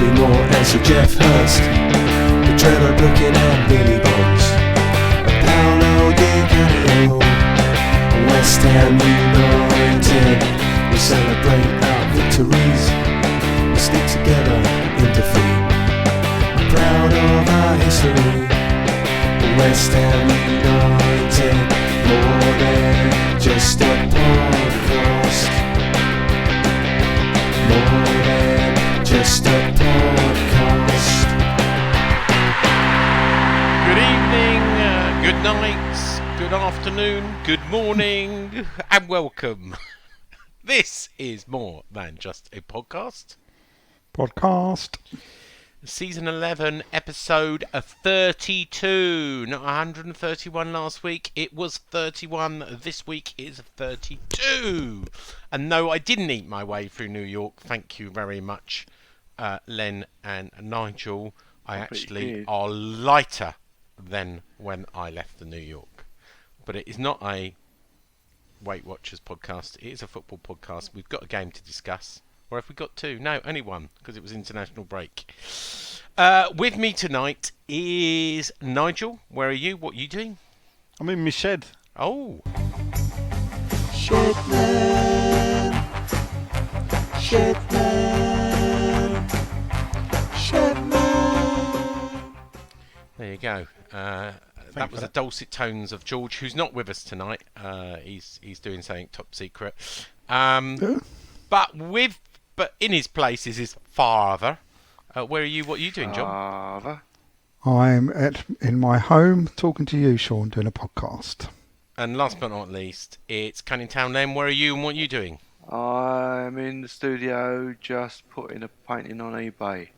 Bobby Moore and Sir Jeff Hurst, the Trevor Brooking and Billy Bonds, Paolo Di Canio, West Ham United. We celebrate our victories, we stick together in defeat. Proud of our history, West Ham United, more than just a podcast, more than just a podcast. Good evening, good night, good afternoon, good morning, and welcome. This is more than just a podcast. Season 11, episode 32. Not 131 last week. It was 31. This week is 32. And no, I didn't eat my way through New York. Thank you very much, Len and Nigel. I actually are lighter than when I left the New York. But it is not a Weight Watchers podcast. It is a football podcast. We've got a game to discuss. Or have we got two? No, only one, because it was international break. With me tonight is Nigel. Where are you? What are you doing? I'm in my shed. Oh. Shedman, Shedman, Shedman. There you go. That was the dulcet tones of George, who's not with us tonight. He's doing something top secret. But in his place is his father. Where are you? What are you doing, John? Father. I'm in my home talking to you, Sean, doing a podcast. And last but not least, it's Canning Town Len. Where are you and what are you doing? I'm in the studio just putting a painting on eBay.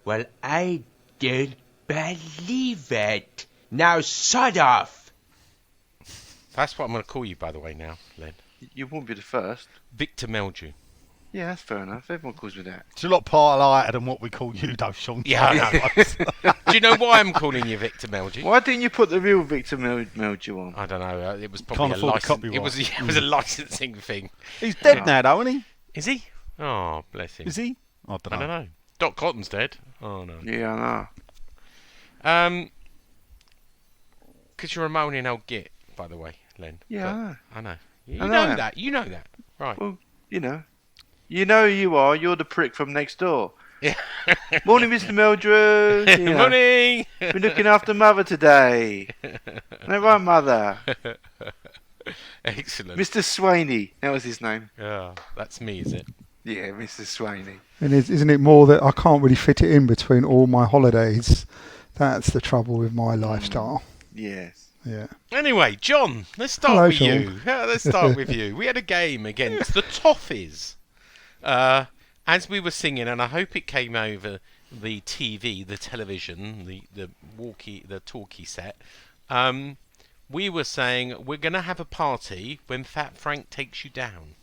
Well, I don't believe it. Now, sod off. That's what I'm going to call you, by the way, now, Len. You won't be the first. Victor Meldrew. Yeah, that's fair enough. Everyone calls me that. It's a lot lighter than what we call you, though, Sean. Yeah, I know. Do you know why I'm calling you Victor Meldrew? Why didn't you put the real Victor Meldrew on? I don't know. It was Can't probably a afford the license. copyright. It was a licensing thing. He's dead now, though, isn't he? Is he? Oh, bless him. Is he? I I don't know. don't know. Doc Cotton's dead. Oh no. Yeah, I know. Because you're a moaning old git, by the way, Len. Yeah, But I know. You I know know. that. You know that. Right. Well, you know. You know who you are. You're the prick from next door. Yeah. Morning, Mr. Meldrew. You know, Morning. been looking after Mother today. No, right, Mother. Excellent. Mr. Swaney. That was his name. Yeah, that's me, is it? Yeah, Mr. Swaney. And isn't it more that I can't really fit it in between all my holidays? That's the trouble with my lifestyle. Yes. Yeah. Anyway, John, let's start Hello, with Sean. you. Yeah, let's start with you. We had a game against the Toffees. As we were singing, and I hope it came over the TV, the television, the talkie set. We were saying we're going to have a party when Fat Frank takes you down.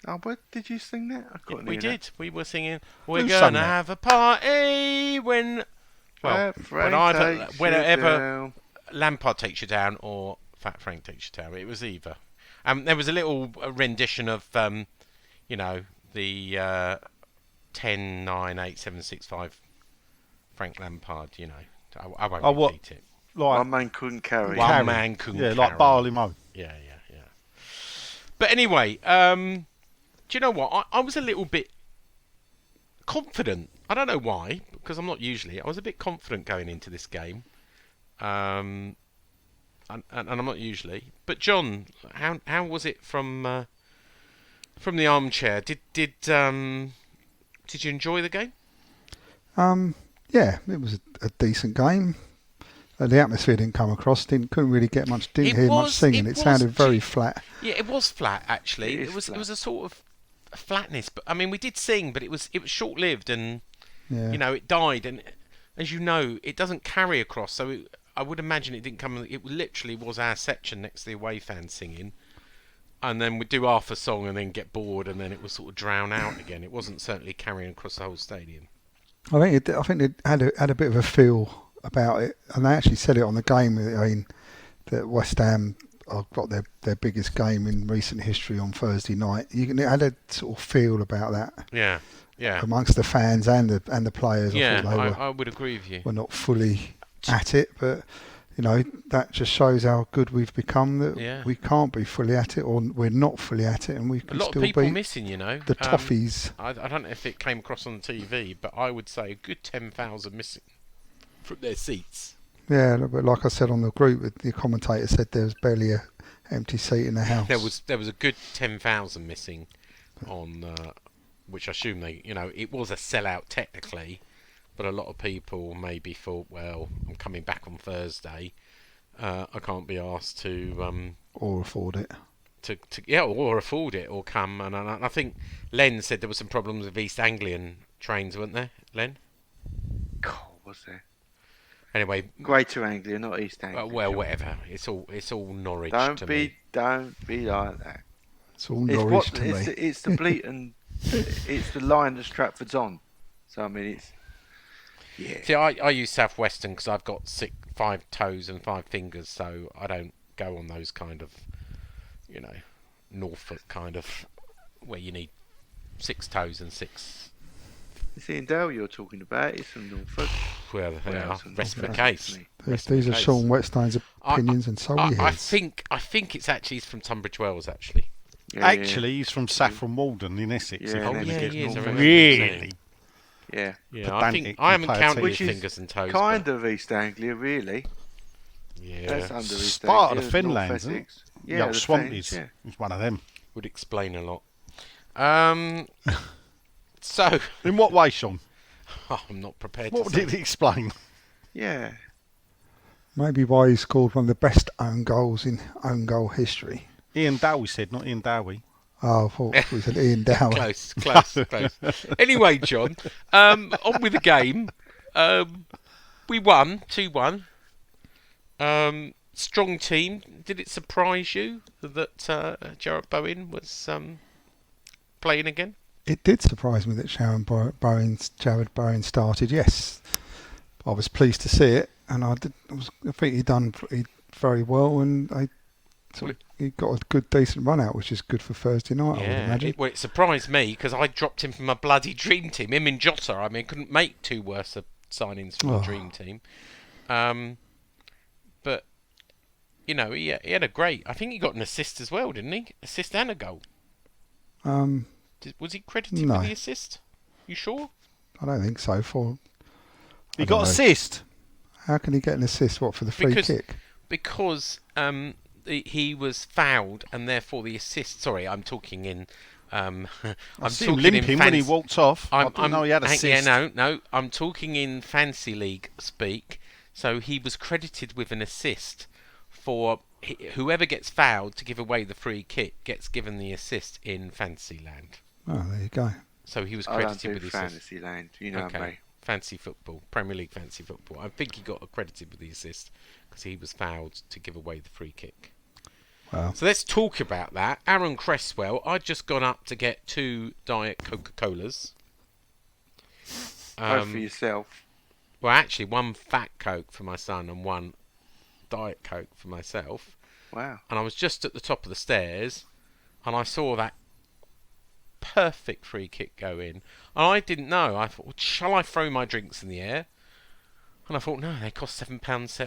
Oh, what did you sing that? I couldn't We hear did. We were singing. We're Who going sung to that? have a party when. Well, Fat Frank takes you whenever down. Lampard takes you down or Fat Frank takes you down. It was either. There was a little rendition of, the 10, 9, 8, 7, 6, 5 Frank Lampard. You know, I won't Oh, what? repeat it. One Like, man couldn't carry. One carry. man couldn't yeah, carry. like Barley Moe. Yeah. But anyway, do you know what? I was a little bit confident. I don't know why, because I'm not usually. I was a bit confident going into this game, and I'm not usually. But John, how was it from the armchair? Did you enjoy the game? Yeah, it was a decent game. The atmosphere didn't come across. Couldn't really get much. Didn't hear much singing. It sounded very flat. Yeah, it was flat actually. It It was flat. a sort of flatness. But I mean, we did sing, but it was short lived, and Yeah. it died. And as you know, it doesn't carry across. So I would imagine it didn't come. It literally was our section next to the away fans singing, and then we'd do half a song and then get bored, and then it would sort of drown out again. It wasn't certainly carrying across the whole stadium. I think it had a bit of a feel about it, and they actually said it on the game. I mean, that West Ham have got their biggest game in recent history on Thursday night. It had a sort of feel about that. Yeah. Yeah. amongst the fans and the players. Yeah, I thought I would agree with you. were not fully at it, but that just shows how good we've become. That we can't be fully at it, or we're not fully at it, and we A can lot still of people beat missing, the Toffees. I don't know if it came across on the TV, but I would say a good 10,000 missing from their seats. Yeah, but like I said on the group, the commentator said there was barely a empty seat in the house. There was a good 10,000 missing on, which I assume it was a sellout technically, but a lot of people maybe thought, well, I'm coming back on Thursday, I can't be asked to or afford it. Or afford it, or come. And I think Len said there were some problems with East Anglian trains, weren't there, Len? God, was there? Anyway, Greater Anglia, not East Anglia. well, whatever. It's all Norwich Don't to be like that. It's all Norwich to me. It's the Bleaton. It's the line that Stratford's on. So I mean, it's See, I use South Western because I've got 5 toes and 5 fingers, so I don't go on those kind of, Norfolk kind of, where you need 6 toes and 6. It's Ian Dale you're talking about. It's from Norfolk. Well, they are. from Rest of the Norfolk, case. isn't These are Sean Whetstone's opinions, and so he I is. think it's actually from Tunbridge Wells, actually. Yeah, Actually, he's from Saffron Walden in Essex. Yeah, if oh, I'm yeah, gonna he is, get I remember really. yeah. Yeah, I pedantic haven't and counted poetic. his fingers and toes. Kind of East Anglia, really. Yeah, That's under East Part Anglia. of the Fenlands, North isn't it? Essex. Yeah, Yeah, the the Swampies. Fens, It's one of them. would explain a lot. So In what way, Sean? I'm not prepared What to say. did it explain? Yeah. Maybe why he scored one of the best own goals in own goal history. Ian Dowie said, not Ian Dowie. Oh, I thought it was an Ian Dower. Close. Anyway, John, on with the game. We won 2-1. Strong team. Did it surprise you that Jarrett Bowen was playing again? It did surprise me that Jared Bowen started. Yes, I was pleased to see it, and I think he done very well, and he got a good, decent run out, which is good for Thursday night. I would imagine. It surprised me because I dropped him from my bloody dream team. Him and Jota. I mean, couldn't make 2 worse signings from the dream team. But he had a great. I think he got an assist as well, didn't he? Assist and a goal. Was he credited No. with the assist? You sure? I don't think so. He got assist. How can he get an assist? What, for the free kick? Because he was fouled, and therefore the assist. Sorry, I'm talking in. I'm see him limping when he walked off. I didn't know he had assist. No. I'm talking in fancy league speak. So he was credited with an assist for whoever gets fouled to give away the free kick gets given the assist in Fantasyland. Oh, there you go. So he was I don't credited do with the assist. Fantasyland. You know Okay. me. Fancy football, Premier League fancy football. I think he got accredited with the assist because he was fouled to give away the free kick. Wow. So let's talk about that. Aaron Cresswell, I'd just gone up to get 2 Diet Coca-Colas. Both for yourself. Well, actually, 1 Fat Coke for my son and 1 Diet Coke for myself. Wow. And I was just at the top of the stairs and I saw that perfect free kick go in. And I didn't know. I thought, well, shall I throw my drinks in the air? And I thought, no, they cost £7.15.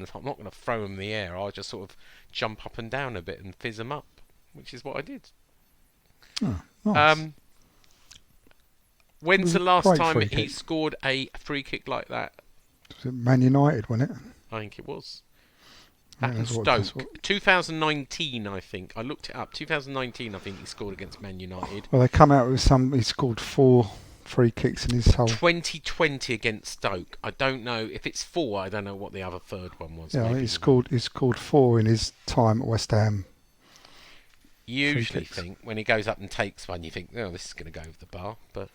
I thought, I'm not going to throw them in the air. I'll just sort of jump up and down a bit and fizz them up, which is what I did. Oh, nice. When's the a last great time free he kick. scored a free kick like that? Was it Man United, wasn't it? I think it was. Yeah, At that's what- Stoke. that's what- 2019, I think. I looked it up. 2019, I think he scored against Man United. Well, they come out with he scored 4 free kicks in his whole. 2020 against Stoke. I don't know if it's 4. I don't know what the other third one was. Yeah, Maybe he scored 4 in his time at West Ham. Usually kicks. think when he goes up and takes one, you think, oh, this is going to go over the bar. But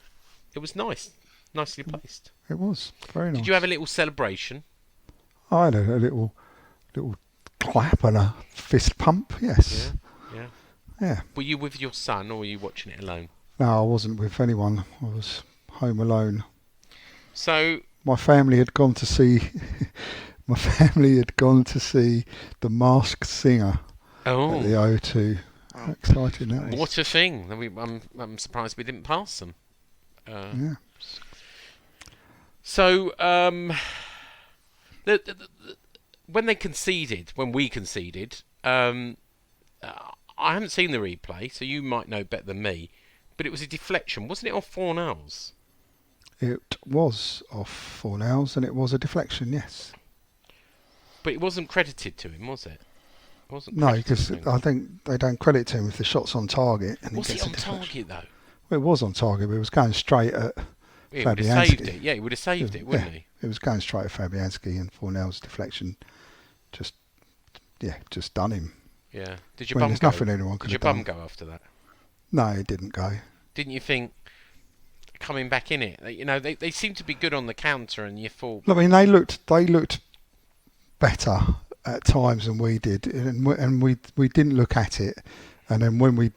it was nice, nicely placed. It was very nice. Did you have a little celebration? I had a little clap and a fist pump. Yes. Yeah. Yeah. Were you with your son or were you watching it alone? No, I wasn't with anyone. I was home alone. So My family had gone to see. My family had gone to see The Masked Singer oh, at the O2. How exciting that was. What a thing. I'm surprised we didn't pass them. Yeah. So, when we conceded, I haven't seen the replay, so you might know better than me, but it was a deflection. Wasn't it off Fornals? It was off Fornals, and it was a deflection, yes. But it wasn't credited to him, was it? No, because I think they don't credit to him if the shot's on target. And was it on target, though? Well, it was on target, but it was going straight at Fabianski. He would have saved it. Yeah, he would have saved it, wouldn't he? It was going straight at Fabianski, and Fornell's deflection just done him. Yeah. Did your bum there's go? Nothing anyone could Did have your done. bum go after that? No, it didn't go. Didn't you think coming back in it? You know, they seem to be good on the counter, and you thought. I mean, they looked better at times than we did, and we didn't look at it. And then when we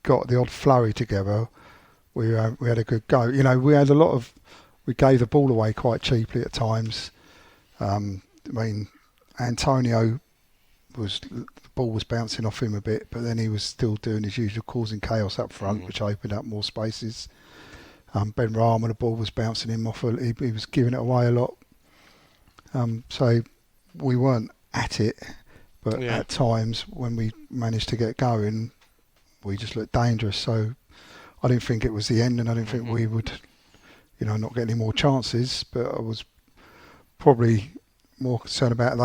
got the odd flurry together, we had a good go. You know, we gave the ball away quite cheaply at times. I mean, Antonio the ball was bouncing off him a bit, but then he was still doing his usual, causing chaos up front, which opened up more spaces. Ben Rahman, the ball was bouncing him off. He was giving it away a lot. So we weren't at it, but at times when we managed to get going, we just looked dangerous. So I didn't think it was the end, and I didn't think we would, not get any more chances. But I was probably more concerned about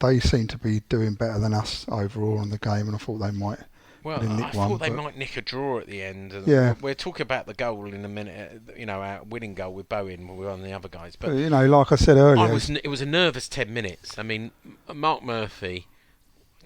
they seemed to be doing better than us overall in the game, and I thought they might. Well, I thought they might nick a draw at the end. Yeah. We'll talk about the goal in a minute, our winning goal with Bowen, we were on the other guys. But, like I said earlier... it was a nervous 10 minutes. I mean, Mark Murphy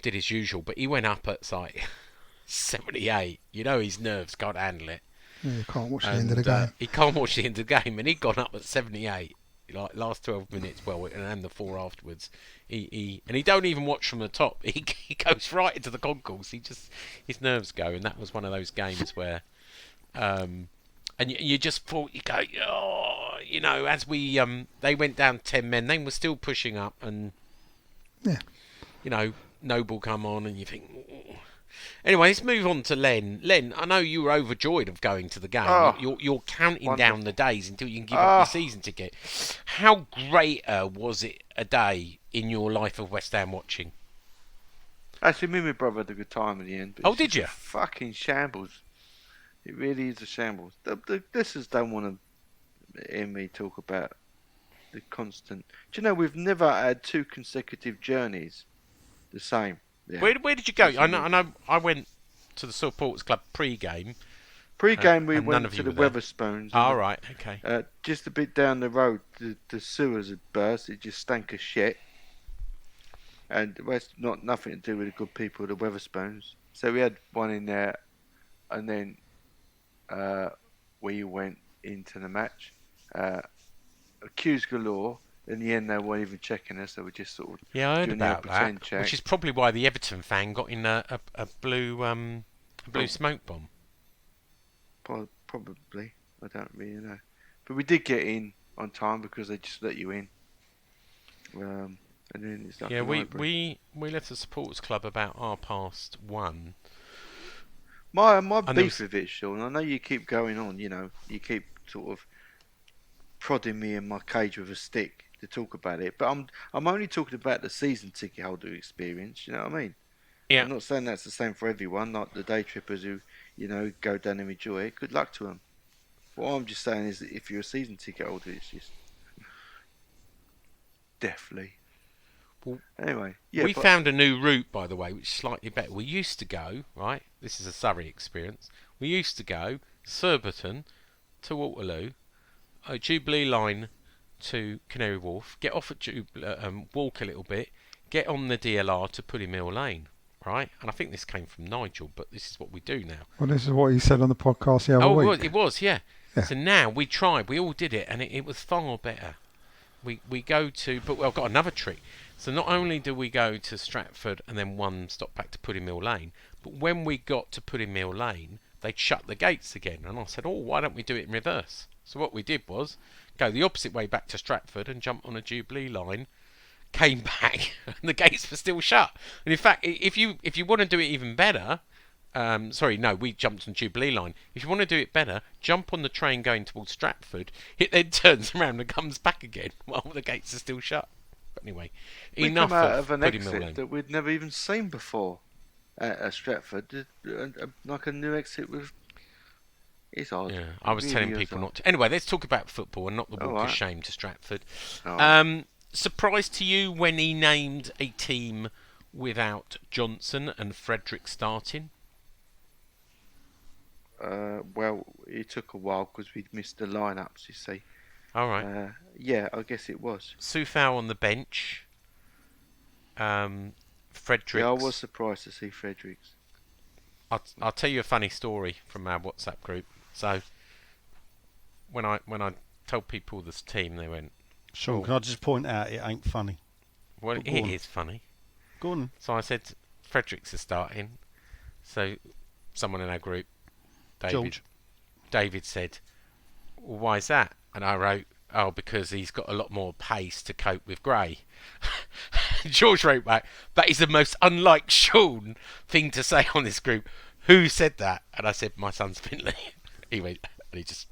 did his usual, but he went up at 78. His nerves can't handle it. Yeah, you can't watch the end of the game. He can't watch the end of the game, and he'd gone up at 78. Like last 12 minutes, and the 4 afterwards, he don't even watch from the top. He goes right into the concourse. His nerves go, and that was one of those games where, and you just thought as we they went down 10 men, they were still pushing up, and Noble come on, and you think. Anyway, let's move on to Len. Len, I know you were overjoyed of going to the game. You're counting down the days until you can give up your season ticket. How great was it a day in your life of West Ham watching? Actually, me and my brother had a good time in the end. Oh, did you? Fucking shambles. It really is a shambles. The listeners don't want to hear me talk about the constant... Do you know, we've never had 2 consecutive journeys the same. Yeah. Where did you go? I know. I went to the Supporters Club pre-game. Pre-game, we went to the Weatherspoons. Oh, right, okay. Just a bit down the road, the sewers had burst. It just stank of shit. And it's nothing to do with the good people of the Weatherspoons. So we had one in there, and then we went into the match. Queues galore. In the end, they weren't even checking us. They were just sort of I heard doing about their pretend that, check. which is probably why the Everton fan got in a blue smoke bomb. Probably. I don't really know. But we did get in on time because they just let you in. And then it's like we left the Supporters Club about 1:30. My beef with it, Sean, I know you keep going on, you keep sort of prodding me in my cage with a stick to talk about it, but I'm only talking about the season ticket holder experience. You know what I mean? Yeah. I'm not saying that's the same for everyone, like the day trippers who go down and enjoy it. Good luck to them. What I'm just saying is that if you're a season ticket holder, it's just deathly. Well, anyway, we found a new route, by the way, which is slightly better. We used to go right. This is a Surrey experience. We used to go Surbiton to Waterloo, Jubilee line to Canary Wharf, get off at walk a little bit, get on the DLR to Pudding Mill Lane, right? And I think this came from Nigel, but this is what we do now. Well, this is what he said on the podcast the other week. It was, yeah. So now we tried, we all did it, and it was far better. We go to, but I've got another trick. So not only do we go to Stratford and then one stop back to Pudding Mill Lane, but when we got to Pudding Mill Lane, they'd shut the gates again. And I said, why don't we do it in reverse? So what we did was go the opposite way back to Stratford and jump on a Jubilee line, came back, and the gates were still shut. And in fact, if you want to do it even better, We jumped on Jubilee line. If you want to do it better, jump on the train going towards Stratford. It then turns around and comes back again while the gates are still shut. But anyway, we enough come out of an Pudding Mill exit Lane. that we'd never even seen before at Stratford. Like a new exit with. It's odd. Yeah, I was telling people not to. Anyway, let's talk about football and not the walk of shame to Stratford. Surprise to you when he named a team without Johnson and Frederick starting? Well, it took a while because we'd missed the lineups, you see. All right. Yeah, I guess it was. Sufau on the bench. Fredericks. Yeah, I was surprised to see Fredericks. I'll tell you a funny story from our WhatsApp group. So, when I told people this team, they went, Sean, can I just point out it ain't funny? Well, it is funny. Go on. So I said, Fredericks is starting. So, someone in our group, David said, well, why is that? And I wrote, because he's got a lot more pace to cope with Gray. George wrote back, that is the most unlike Sean thing to say on this group. Who said that? And I said, my son's Finley. He went, and he just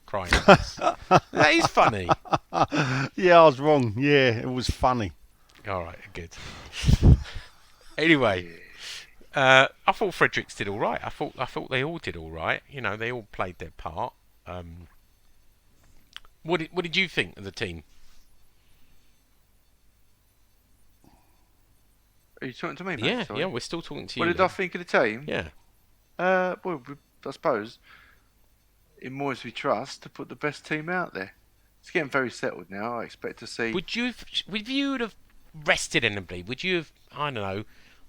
crying. That is funny. Yeah, I was wrong. Yeah, it was funny. All right, good. Anyway, I thought Fredericks did all right. I thought they all did all right. You know, they all played their part. What did you think of the team? Are you talking to me, mate? Yeah, Sorry. yeah, we're still talking to you. What did I think of the team? Yeah. Well, I suppose, in Moyes we trust, to put the best team out there. It's getting very settled now. I expect to see... Would you have rested anybody? Would you have, I don't know,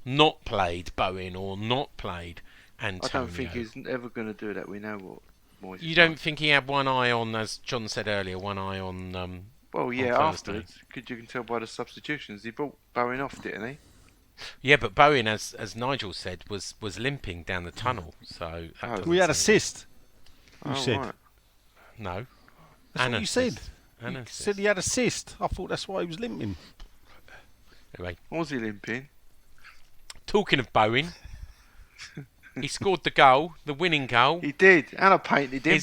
not played Bowen or not played Antonio? I don't think he's ever going to do that. We know what Moyes You don't think he had one eye on, as John said earlier, one eye on... well, yeah, on Thursday? afterwards. You can tell by the substitutions. He brought Bowen off, didn't he? Yeah, but Bowen, as Nigel said, was limping down the tunnel. So we had assist. You said right. No. That's what you said. You said he had assist. I thought that's why he was limping. Anyway, Was he limping? talking of Bowen, he scored the goal, the winning goal. He did, and I painted him.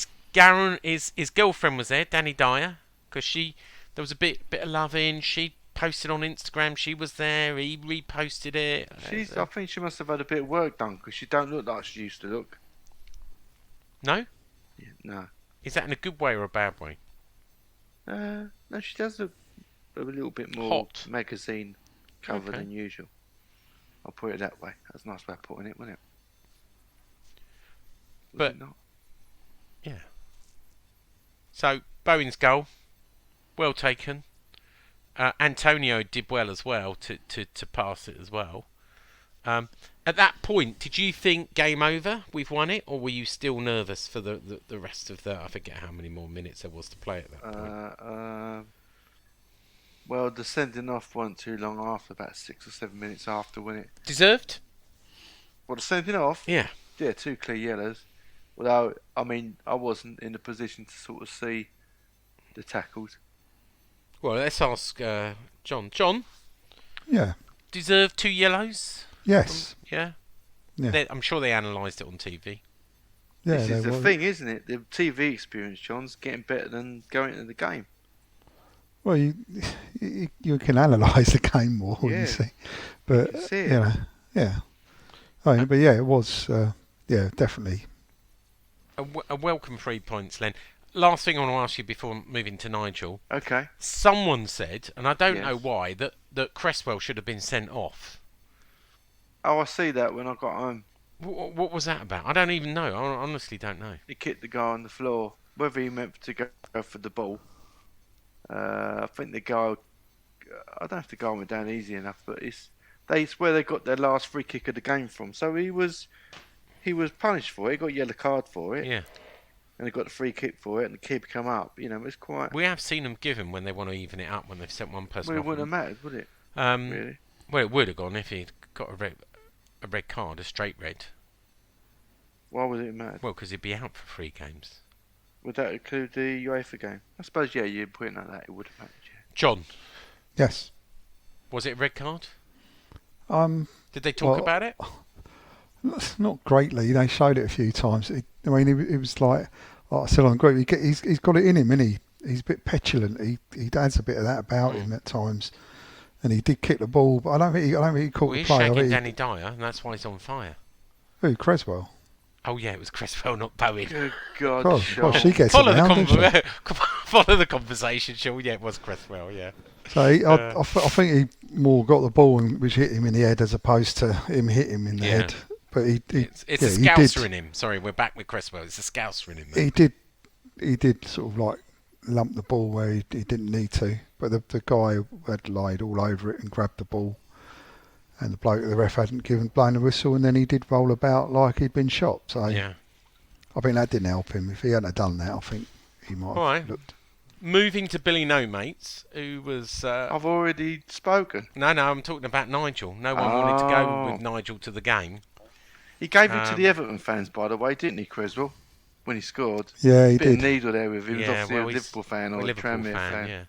His girlfriend was there, Danny Dyer, because there was a bit of loving. She posted on Instagram. She was there. He reposted it. I think she must have had a bit of work done because she don't look like she used to look. No? Yeah, no. Is that in a good way or a bad way? No, she does look a little bit more Hot. magazine cover Okay. than usual. I'll put it that way. That's a nice way of putting it, wasn't it? Was But- it not? Yeah. So, Bowen's goal, well taken. Antonio did well as well to pass it as well. At that point, did you think game over? We've won it, or were you still nervous for the rest of the? I forget how many more minutes there was to play at that point. Well, the sending off wasn't too long after, about 6 or 7 minutes after, wasn't it? Deserved? Well, the sending off? Yeah. Yeah, 2 clear yellows. Although, I mean, I wasn't in a position to sort of see the tackles. Well, let's ask John. John, Yeah. deserved 2 yellows? Yes. Yeah. Yeah. I'm sure they analysed it on TV. Yeah. This is they the were. thing, isn't it? The TV experience, John's getting better than going to the game. Well, you can analyse the game more, Yeah. you see, but can see it. you know, yeah. I mean, but yeah, it was, yeah, definitely. A welcome 3 points, Len. Last thing I want to ask you before moving to Nigel. Okay. Someone said, and I don't Yes. know why, that Cresswell should have been sent off. Oh, I see that when I got home. What was that about? I don't even know. I honestly don't know. He kicked the guy on the floor. Whether he meant to go for the ball. I think the guy... I don't know if the guy went down easy enough, but it's where they got their last free kick of the game from. So he was punished for it. He got a yellow card for it. Yeah. And he got the free kick for it, and the keeper come up. You know, it's quite... We have seen them give him when they want to even it up, when they've sent one person Well, it off. wouldn't have mattered, would it? Really? Well, it would have gone if he'd got a red card, a straight red. Why would it matter? Well, because he'd be out for 3 games. Would that include the UEFA game? I suppose, yeah, you'd put it like that, it would have mattered, yeah. John, Yes. was it a red card? Um. Did they talk Well, about it? Not greatly. They showed it a few times. It was like I said on the group. He's got it in him, isn't he? He's a bit petulant. He has a bit of that about him at times. And he did kick the ball, but I don't think he caught the He's play. shagging Danny Dyer, and that's why he's on fire. Who, Creswell? Oh yeah, it was Cresswell, not Bowen. Good God, Well, Sean. she gets Follow it round, doesn't she? follow the conversation, Sean. Yeah, it was Cresswell. Yeah. So I think he more got the ball which hit him in the head as opposed to him hit him in the head. But it's a scouser in him. Sorry, we're back with Cresswell. It's a scouser in him. Mate. He did sort of like lump the ball where he didn't need to. But the guy had laid all over it and grabbed the ball. And the ref hadn't blown the whistle, and then he did roll about like he'd been shot. So yeah. I think that didn't help him. If he hadn't have done that, I think he might have looked. Moving to Billy No Mates, who was... I've already spoken. No, I'm talking about Nigel. No one wanted to go with Nigel to the game. He gave it to the Everton fans, by the way, didn't he, Creswell? When he scored. Yeah, he Bit did. Of needle there with him. He was obviously a he's Liverpool fan or a Tranmere fan. Yeah.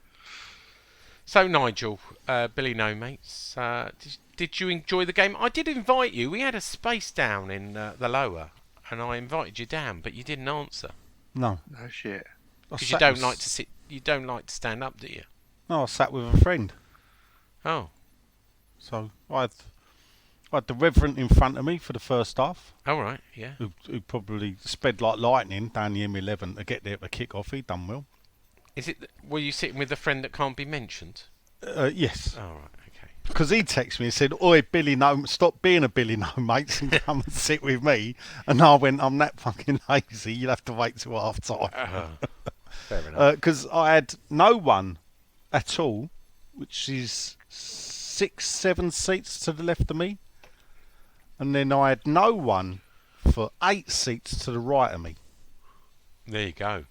So, Nigel, Billy No Mates, did you enjoy the game? I did invite you. We had a space down in the lower, and I invited you down, but you didn't answer. No. No shit. Because you don't like to sit. You don't like to stand up, do you? No, I sat with a friend. Oh. So I had the Reverend in front of me for the first half. All right, yeah. Who probably sped like lightning down the M11 to get there to kick off. He done well. Were you sitting with a friend that can't be mentioned? Yes. Oh, right, okay. Because he texted me and said, "Oi, Billy, no, stop being a Billy No Mates and come and sit with me." And I went, "I'm that fucking lazy. You'll have to wait till half time." Fair enough. Because I had no one at all, which is 6-7 seats to the left of me. And then I had no one for 8 seats to the right of me. There you go.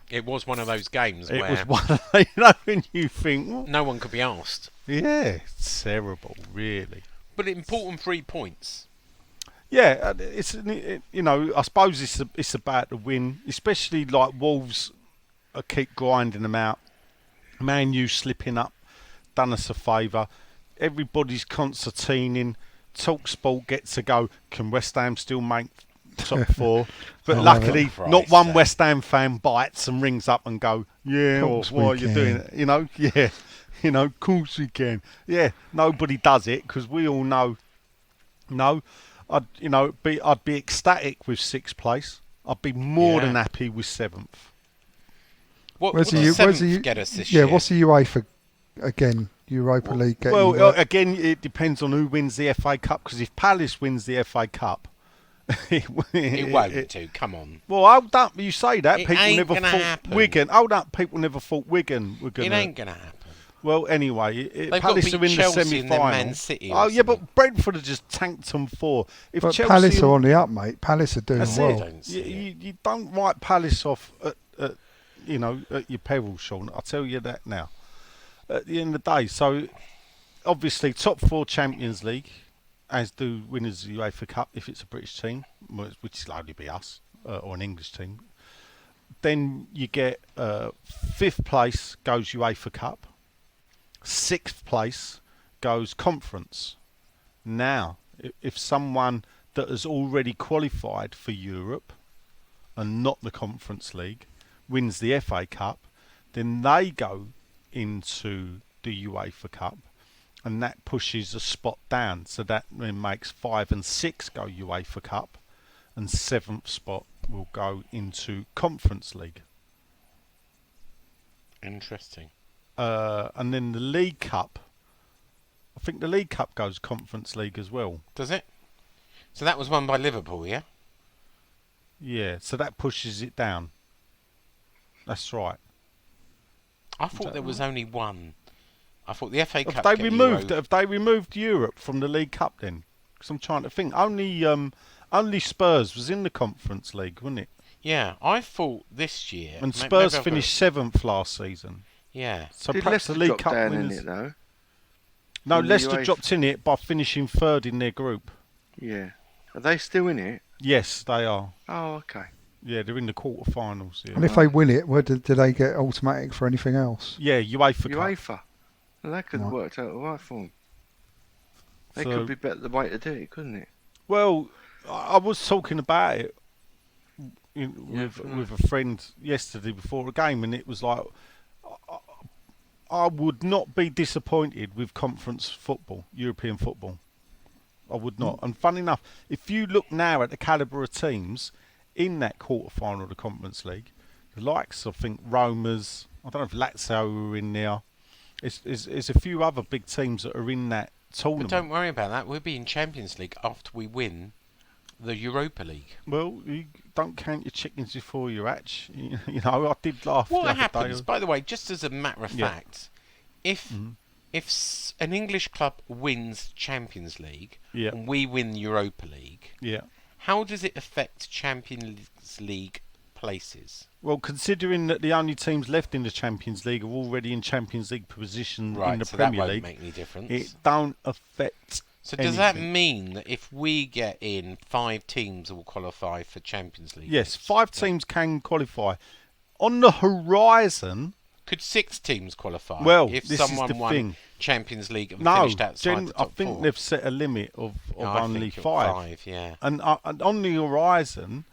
It was one of those games It where was one of those, you know, when you think, what? no one could be asked. Yeah, it's terrible, really. But important 3 points. Yeah, you know, I suppose it's about the win, especially like Wolves keep grinding them out. Man U slipping up, done us a favour. Everybody's concertining. TalkSport gets to go. Can West Ham still make top 4? But luckily, not one West Ham fan bites and rings up and go, "Yeah, or why are you doing it?" You know, yeah, you know, of course we can. Yeah, nobody does it because we all know. No, I'd be ecstatic with 6th place. I'd be more than happy with 7th. What does 7th get us this year? Yeah, what's the UEFA again? Europa League. Well, again, it depends on who wins the FA Cup. Because if Palace wins the FA Cup, it won't do. Come on. Well, hold up. You say that People never thought Wigan. Hold up. People never thought Wigan were going to. It ain't going to happen. Well, anyway, Palace are in the semi-final. Oh yeah, but Brentford have just tanked them 4. If but Chelsea Palace are on the up, mate. Palace are doing well. You don't write Palace off at your peril, Sean. I'll tell you that now. At the end of the day, so obviously top 4 Champions League, as do winners of the UEFA Cup if it's a British team, which will only be us or an English team. Then you get 5th place goes UEFA Cup, 6th place goes Conference. Now, if someone that has already qualified for Europe and not the Conference League wins the FA Cup, then they go into the UEFA Cup, and that pushes a spot down. So that then makes 5 and 6 go UEFA Cup, and 7th spot will go into Conference League. Interesting. And then the League Cup, I think the League Cup goes Conference League as well. Does it? So that was won by Liverpool, yeah? Yeah, so that pushes it down. That's right. I thought there was only one. I thought the FA Cup. Have they removed Europe from the League Cup then? Because I'm trying to think. Only Spurs was in the Conference League, wasn't it? Yeah, I thought this year. And Spurs finished 7th last season. Yeah. So Did perhaps Leicester the League Cup down winners. in it though? No, Leicester dropped in it by finishing 3rd in their group. Yeah. Are they still in it? Yes, they are. Oh, okay. Yeah, they're in the quarterfinals. Yeah. And if they win it, do they get automatic for anything else? Yeah, UEFA Cup. UEFA. Well, that could have worked out all right for them. They could be better the way to do it, couldn't it? Well, I was talking about it Yeah, with a friend yesterday before a game, and it was like I would not be disappointed with conference football, European football. I would not. And funny enough, if you look now at the calibre of teams in that quarter-final of the Conference League, the likes, I think, Roma's, I don't know if Lazio are in there. It's a few other big teams that are in that But tournament. don't worry about that. We'll be in Champions League after we win the Europa League. Well, you don't count your chickens before you hatch. You know, I did laugh. What the other happens, day. by the way, just as a matter of Yeah. fact, if an English club wins Champions League Yeah. and we win Europa League, Yeah. how does it affect Champions League places? Well, considering that the only teams left in the Champions League are already in Champions League position Right, in the so Premier that won't League, make any difference. it don't affect. So does that anything. mean that if we get in, 5 teams will qualify for Champions League? Yes, 5 teams can qualify. On the horizon, Could 6 teams qualify? Well, if this is someone the won thing. Champions League and no, finished outside the I top think 4? they've set a limit of No, I only think 5. yeah. And on the horizon,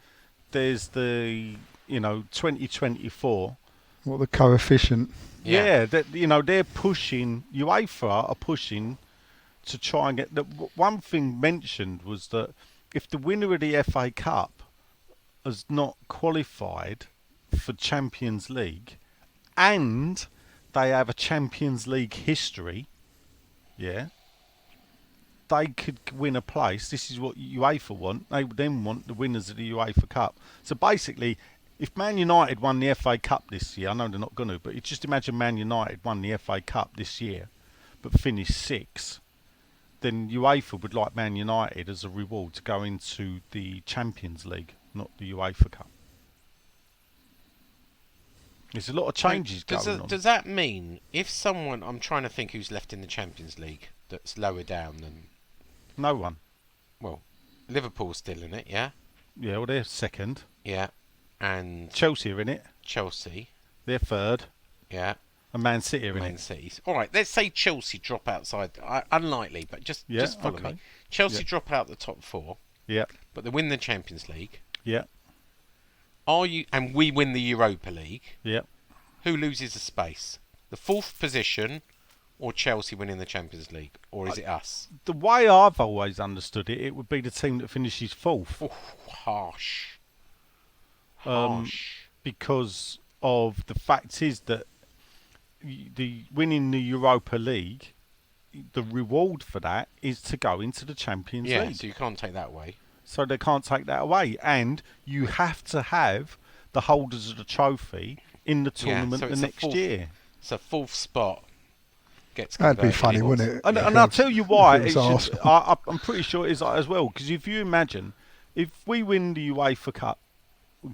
there's the 2024. What the coefficient? Yeah, that they're pushing. UEFA are pushing to try and get. One thing mentioned was that if the winner of the FA Cup has not qualified for Champions League, and they have a Champions League history, they could win a place. This is what UEFA want. They would then want the winners of the UEFA Cup. So basically, if Man United won the FA Cup this year, I know they're not going to, but just imagine Man United won the FA Cup this year, but finished 6th, then UEFA would like Man United as a reward to go into the Champions League, not the UEFA Cup. There's a lot of changes going on. Does that mean if someone, I'm trying to think who's left in the Champions League that's lower down than, No one. well, Liverpool's still in it, yeah? Yeah, well, they're second. Yeah. And Chelsea are in it. Chelsea, They're third. yeah. And Man City are in Man it. City's. All right, let's say Chelsea drop outside. Unlikely, but just follow okay. me. Chelsea Yeah. drop out the top 4, Yeah, but they win the Champions League. yeah, And we win the Europa League. yeah. Who loses a space? The 4th position, or Chelsea winning the Champions League, or is it us? The way I've always understood it, it would be the team that finishes 4th. Oh, harsh. Um, Harsh. Because of the fact is that the winning the Europa League, the reward for that is to go into the Champions Yeah, League. so you can't take that away. So they can't take that away. And you have to have the holders of the trophy in the tournament so the it's a next 4th year. So 4th spot gets That'd be converted funny, into- wouldn't it? And If I'll it was- tell you why. if It it was should, Arsenal. I'm pretty sure it is that as well. Because if you imagine, if we win the UEFA Cup,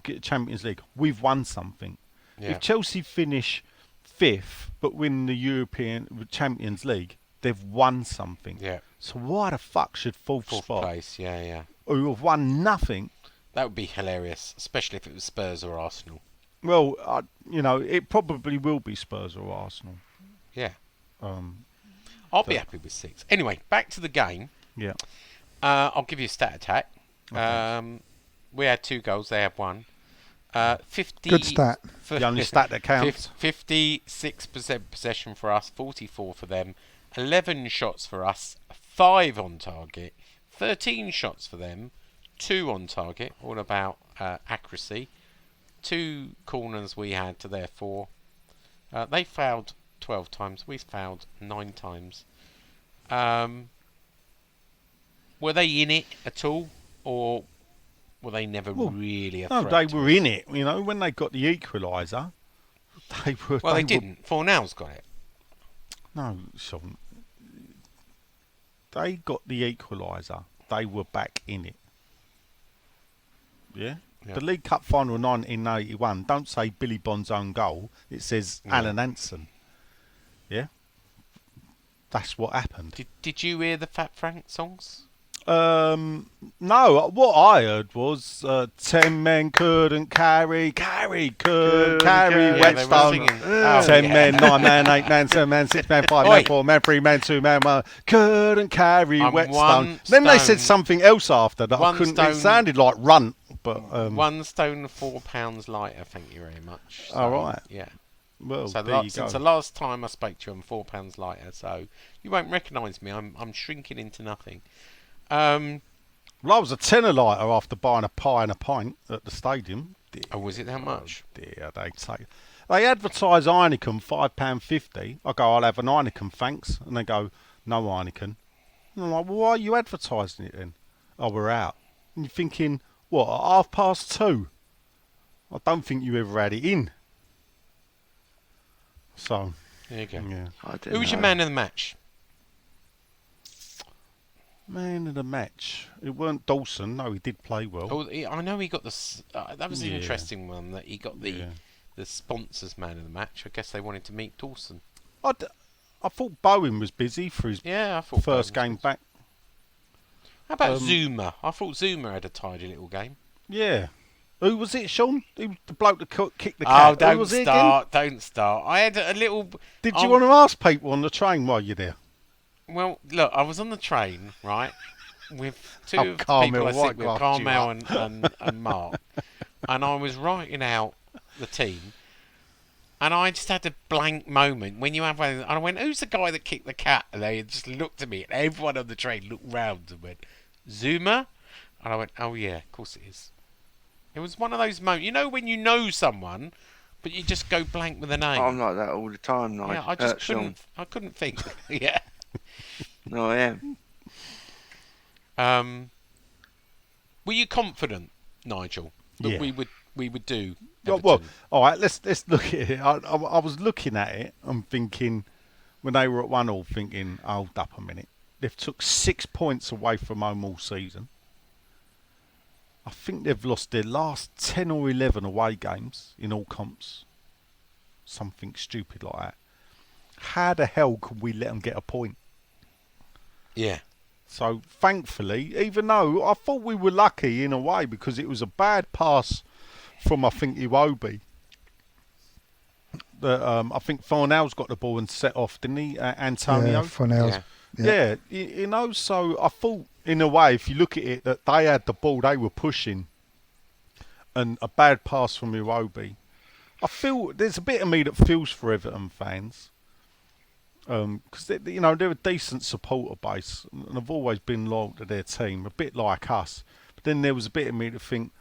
get Champions League, we've won something. Yeah. If Chelsea finish 5th but win the European Champions League, they've won something. Yeah. So why the fuck should 4th 4th spot, place, yeah. who have won nothing? That would be hilarious, especially if it was Spurs or Arsenal. Well, it probably will be Spurs or Arsenal. Yeah. Um, I'll be happy with 6. Anyway, back to the game. yeah. I'll give you a stat attack. Okay. We had 2 goals, they had 1. 50 Good stat. The only stat that counts. 56% possession for us, 44 for them. 11 shots for us, 5 on target. 13 shots for them, 2 on target. All about accuracy. 2 corners we had to their 4. They fouled 12 times. We fouled 9 times. Were they in it at all, or were they never really a No, threat? they to were us? in it. When they got the equaliser, they were. Well, they were- didn't. Fornell's got it. No, Sean. They got the equaliser. They were back in it. Yeah? Yeah. The League Cup final of 1981, don't say Billy Bond's own goal. It says Yeah. Alan Hansen. Yeah? That's what happened. Did you hear the Fat Frank songs? No, what I heard was 10 men couldn't carry, carry. Yeah, they were Whetstone. singing. Oh, 10 yeah. men, 9 men, 8 men, 7 men, 6 men, 5 men, Oi. 4 men, 3 men, 2 men, 1 couldn't carry I'm Whetstone. one Then they said stone- something else after that I one couldn't. stone- It sounded like runt, but 1 stone 4 pounds lighter. Thank you very much. So, All right. Yeah. well, So there you since go. the last time I spoke to you, I'm 4 pounds lighter. So you won't recognise me. I'm shrinking into nothing. Well, I was a tenner lighter after buying a pie and a pint at the stadium. Oh, was it that much? Dear, they advertise Heineken £5.50. I go, I'll have an Heineken, thanks. And they go, no Heineken. And I'm like, well, why are you advertising it then? Oh, we're out. And you're thinking, what, at 2:30? I don't think you ever had it in. So, There you go. yeah. I don't Who was your know. man of the match? Man of the match. It weren't Dawson. No, he did play well. Oh, I know he got the. That was an Yeah. interesting one. That he got the Yeah. the sponsors man of the match. I guess they wanted to meet Dawson. I thought Bowen was busy for his Yeah, I thought first Bowen game was- back. How about Um, Zuma? I thought Zuma had a tidy little game. Yeah. Who was it, Sean? Who was the bloke that kicked the cat? Oh, Who don't was it again? start! Don't start! I had a little. Did you want to ask people on the train while you're there? Well, look, I was on the train, right, with two Oh, of the Carmel, people I sit right, with, graft you Carmel up. and Mark, and I was writing out the team, and I just had a blank moment when you have one. And I went, "Who's the guy that kicked the cat?" And they just looked at me, and everyone on the train looked round and went, "Zuma," and I went, "Oh yeah, of course it is." It was one of those moments, you know, when you know someone, but you just go blank with a name. I'm like that all the time, Nigel. yeah, I just Sean. couldn't. I couldn't think. yeah. No, I am. Were you confident, Nigel, that Yeah. we would do? Well, Everton? all right, let's look at it. I was looking at it and thinking, when they were at 1-1, thinking, hold up a minute. They've took 6 points away from home all season. I think they've lost their last 10 or 11 away games in all comps. Something stupid like that. How the hell could we let them get a point? Yeah. So thankfully, even though I thought we were lucky in a way because it was a bad pass from I think Iwobi. I think Farnell's got the ball and set off, didn't he, Antonio? Yeah, Farnell's. Yeah. Yeah, you know. So I thought in a way, if you look at it, that they had the ball, they were pushing, and a bad pass from Iwobi. I feel there's a bit of me that feels for Everton fans. Because they're a decent supporter base and have always been loyal to their team, a bit like us. But then there was a bit of me to think,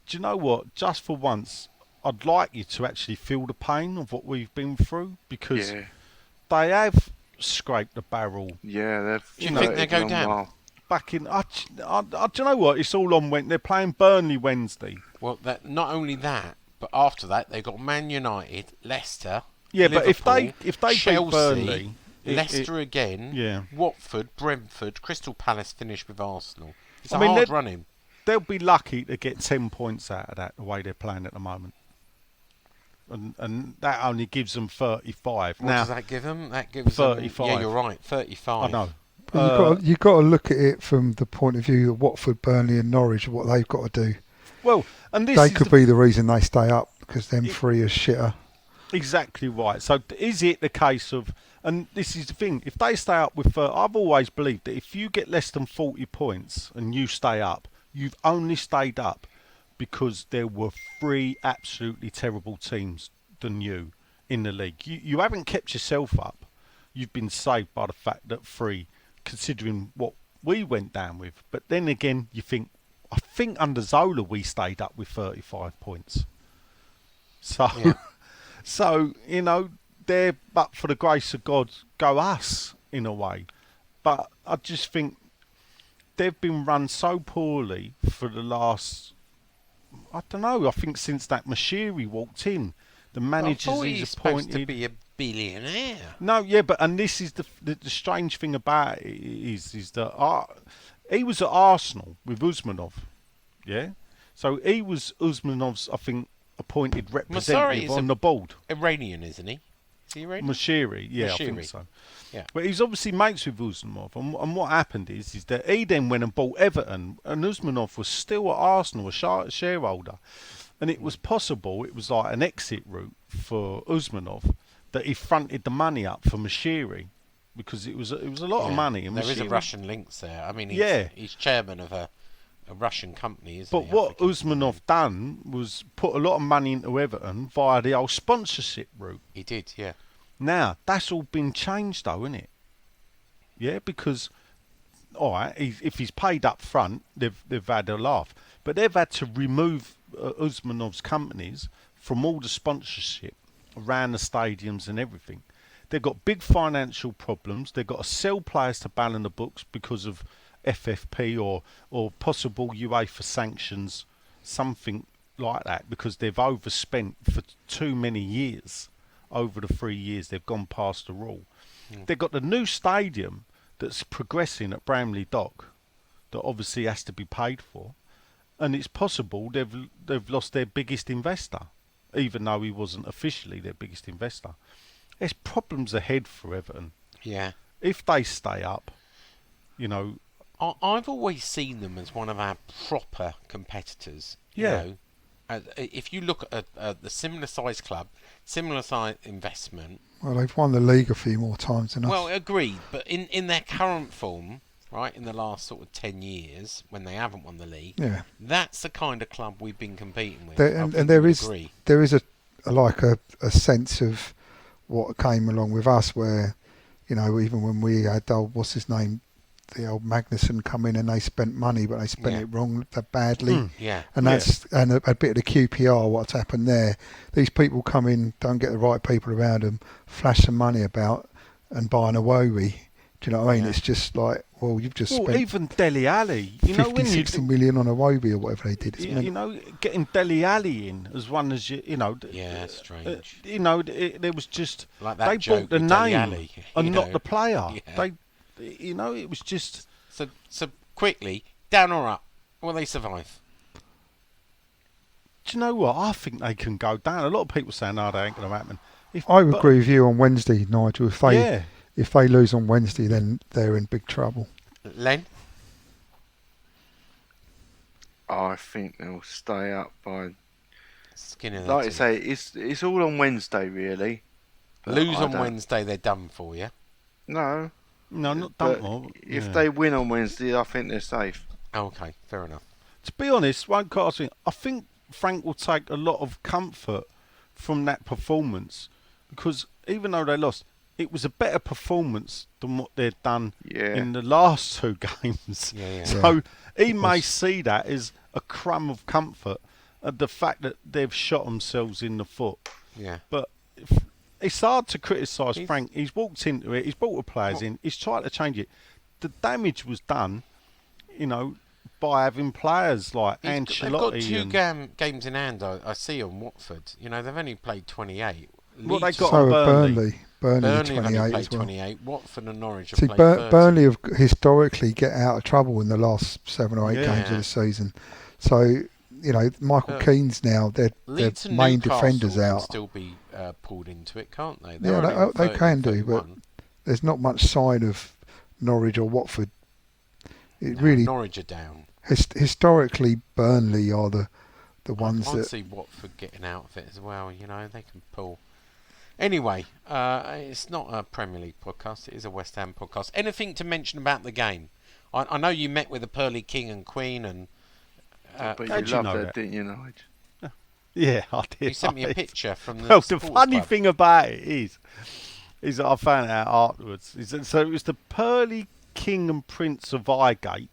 do you know what? Just for once, I'd like you to actually feel the pain of what we've been through because Yeah. they have scraped the barrel Yeah, they've. Do you think they started go long down? while. back in. Do you know what? It's all on when they're playing Burnley Wednesday. Well, not only that, but after that they've got Man United, Leicester. Yeah, Liverpool, but if they Chelsea, beat Burnley, Leicester again, yeah. Watford, Brentford, Crystal Palace finish with Arsenal. It's a I mean, hard they'd- running. they'll be lucky to get 10 points out of that, the way they're playing at the moment. And that only gives them 35. What now, does that give them? That gives them. 35. Yeah, you're right. 35. I know. But you've got to look at it from the point of view of Watford, Burnley, and Norwich. What they've got to do. Well, and this They is could be the reason they stay up because them three are shitter. exactly right. So is it the case of, and this is the thing, if they stay up with, I've always believed that if you get less than 40 points and you stay up, you've only stayed up because there were 3 absolutely terrible teams than you in the league. You haven't kept yourself up. You've been saved by the fact that 3, considering what we went down with. But then again, you think, I think under Zola we stayed up with 35 points. So, Yeah. so they're, but for the grace of God, go us in a way. But I just think they've been run so poorly for the last, I don't know, I think since that Mashiri walked in, the I managers thought he's he's supposed to appointed. be a billionaire. No, yeah, but and this is the strange thing about it is that he was at Arsenal with Usmanov, yeah. So he was Usmanov's, I think, appointed representative is on the board. Iranian, isn't he? Is he Iranian? Moshiri, yeah, I think Moshiri. so. Yeah. But he's obviously mates with Usmanov, and what happened is that he then went and bought Everton, and Usmanov was still at Arsenal, a shareholder, and it was possible, it was like an exit route for Usmanov, that he fronted the money up for Moshiri, because it was a lot of money. And there is a Moshiri- Russian links there. I mean, he's chairman of a Russian company, isn't he? But what Usmanov done was put a lot of money into Everton via the old sponsorship route. He did, yeah. Now, that's all been changed though, isn't it? Yeah, because, all right, if he's paid up front, they've had a laugh. But they've had to remove Usmanov's companies from all the sponsorship around the stadiums and everything. They've got big financial problems. They've got to sell players to ban in the books because of FFP or possible UEFA sanctions, something like that, because they've overspent for too many years. Over the 3 years they've gone past the rule. They've got the new stadium that's progressing at Bramley Dock that obviously has to be paid for, and it's possible they've lost their biggest investor, even though he wasn't officially their biggest investor. There's problems ahead for Everton. Yeah. If they stay up, you know. I've always seen them as one of our proper competitors. Yeah. You know, if you look at the similar size club, similar size investment. Well, they've won the league a few more times than us. Well, agreed, but in their current form, right, in the last sort of 10 years, when they haven't won the league, yeah, that's the kind of club we've been competing with. There is a sense of what came along with us, where, you know, even when we had the old Magnuson come in and they spent money, but they spent it wrong, badly. Yeah. And that's and a bit of the QPR, what's happened there. These people come in, don't get the right people around them, flash some money about and buy an Awowi. Do you know what I mean? Yeah. It's just like, well, you've just spent even Dele Alli, 60 million on Awowi or whatever they did. You know, getting Dele Alli in as one as you know. Yeah, strange. You know, there was just Like that they joke bought the with Dele name Alli, and not know. the player. Yeah. You know, it was just. So quickly, down or up? Will they survive? Do you know what? I think they can go down. A lot of people say, no, they ain't going to happen. I would agree with you on Wednesday, Nigel. If they lose on Wednesday, then they're in big trouble. Len? I think they'll stay up by. Skin of Like the I say, it's all on Wednesday, really. But lose I on don't- Wednesday, they're done for you. No. No, not But Duntmore. if they win on Wednesday, I think they're safe. Okay, fair enough. To be honest, I think Frank will take a lot of comfort from that performance, because even though they lost, it was a better performance than what they'd done in the last two games. Yeah. So he may see that as a crumb of comfort at the fact that they've shot themselves in the foot. Yeah. But it's hard to criticise Frank. He's walked into it. He's brought the players in. He's tried to change it. The damage was done, you know, by having players like Ancelotti. They've got two games in hand. I see on Watford. You know, they've only played 28. What they Leeds- got So on have Burnley. Burnley have 28 only played as well. 28. Watford and Norwich have See, played 30. Burnley have historically get out of trouble in the last 7 or 8 Yeah. games of the season. So, you know, Michael Keane's now, their Leeds and main Newcastle defenders can out. still be pulled into it, can't they? Yeah, They're only they on can 30, do, but 31. there's not much sign of Norwich or Watford. It No, really, Norwich are down. historically, Burnley are the ones I can't that. see Watford getting out of it as well. You know, they can pull. Anyway, it's not a Premier League podcast. It is a West Ham podcast. Anything to mention about the game? I know you met with the Pearly King and Queen, and But you how'd you loved know that, that? didn't you, Nigel? Yeah, I did. you sent me a picture from the Well, the sports funny club. thing about it is that I found out afterwards. So it was the Pearly King and Prince of Highgate,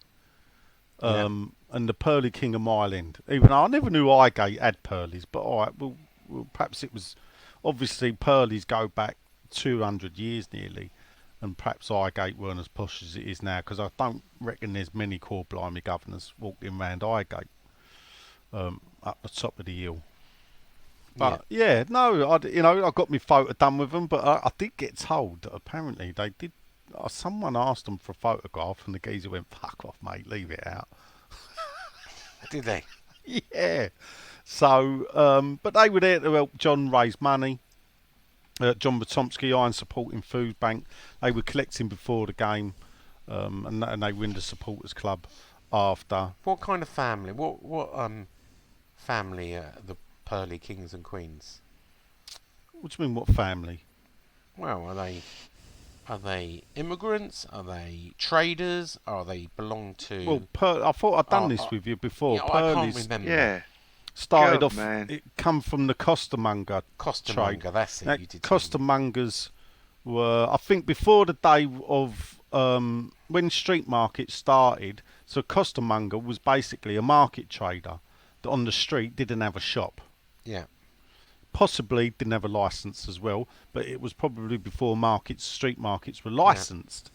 and the Pearly King of Mile End. Even though I never knew Highgate had Pearlies, but all right, well, perhaps it was. Obviously, Pearlies go back 200 years nearly, and perhaps Highgate weren't as posh as it is now, because I don't reckon there's many core blimey governors walking around Highgate up the top of the hill. But I got my photo done with them, but I did get told that apparently they did. Someone asked them for a photograph, and the geezer went, "Fuck off, mate, leave it out." Did they? Yeah. So, but they were there to help John raise money. John Botomsky, Iron Supporting Food Bank. They were collecting before the game, and they were in the supporters club after. What kind of family? What family are the Pearly Kings and Queens? What do you mean, what family? Well, are they immigrants? Are they traders? Are they belong to? Well, I thought I'd done this with you before. Yeah, I can't Pearly's remember. Yeah. started God, off. man. It come from the costermonger. Costermonger, trade. that's it. Now, You did tell me. costermongers were, I think, before the day of when street markets started. So costermonger was basically a market trader that on the street didn't have a shop. Yeah. Possibly didn't have a license as well, but it was probably before street markets were licensed.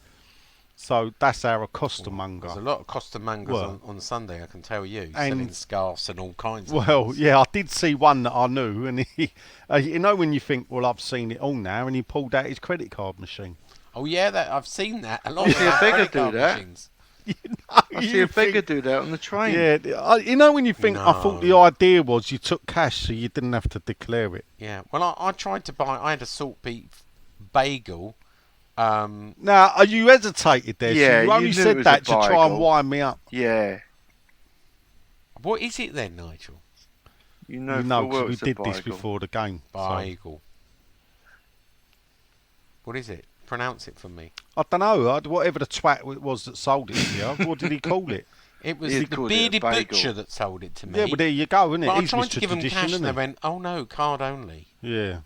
So that's our costermonger. There's a lot of costermongers Well, on Sunday, I can tell you, and- selling scarves and all kinds of Well, things. yeah, I did see one that I knew, and he, you know, when you think, well, I've seen it all now, and he pulled out his credit card machine. Oh yeah, I've seen that. A lot I of see a credit beggar do card that. machines. I see a beggar do that on the train. Yeah, you know when you think, I thought the No. idea was you took cash so you didn't have to declare it. Yeah. Well, I tried to buy. I had a salt beef bagel. Now, you hesitated there, Yeah, so you you only knew it said was that a to try and bagel. wind me up. Yeah. What is it then, Nigel? You know, You know, full well because we it's a did this bagel. before the game. so- Bagel. What is it? Pronounce it for me. I don't know, whatever the twat it was that sold it to you, what did he call it? It was He the called it a bearded bagel. butcher that sold it to me. Yeah, well, there you go, isn't it? But I He's tried Mr. to give them Tradition, cash, and isn't they he? went, "Oh no, card only." Yeah.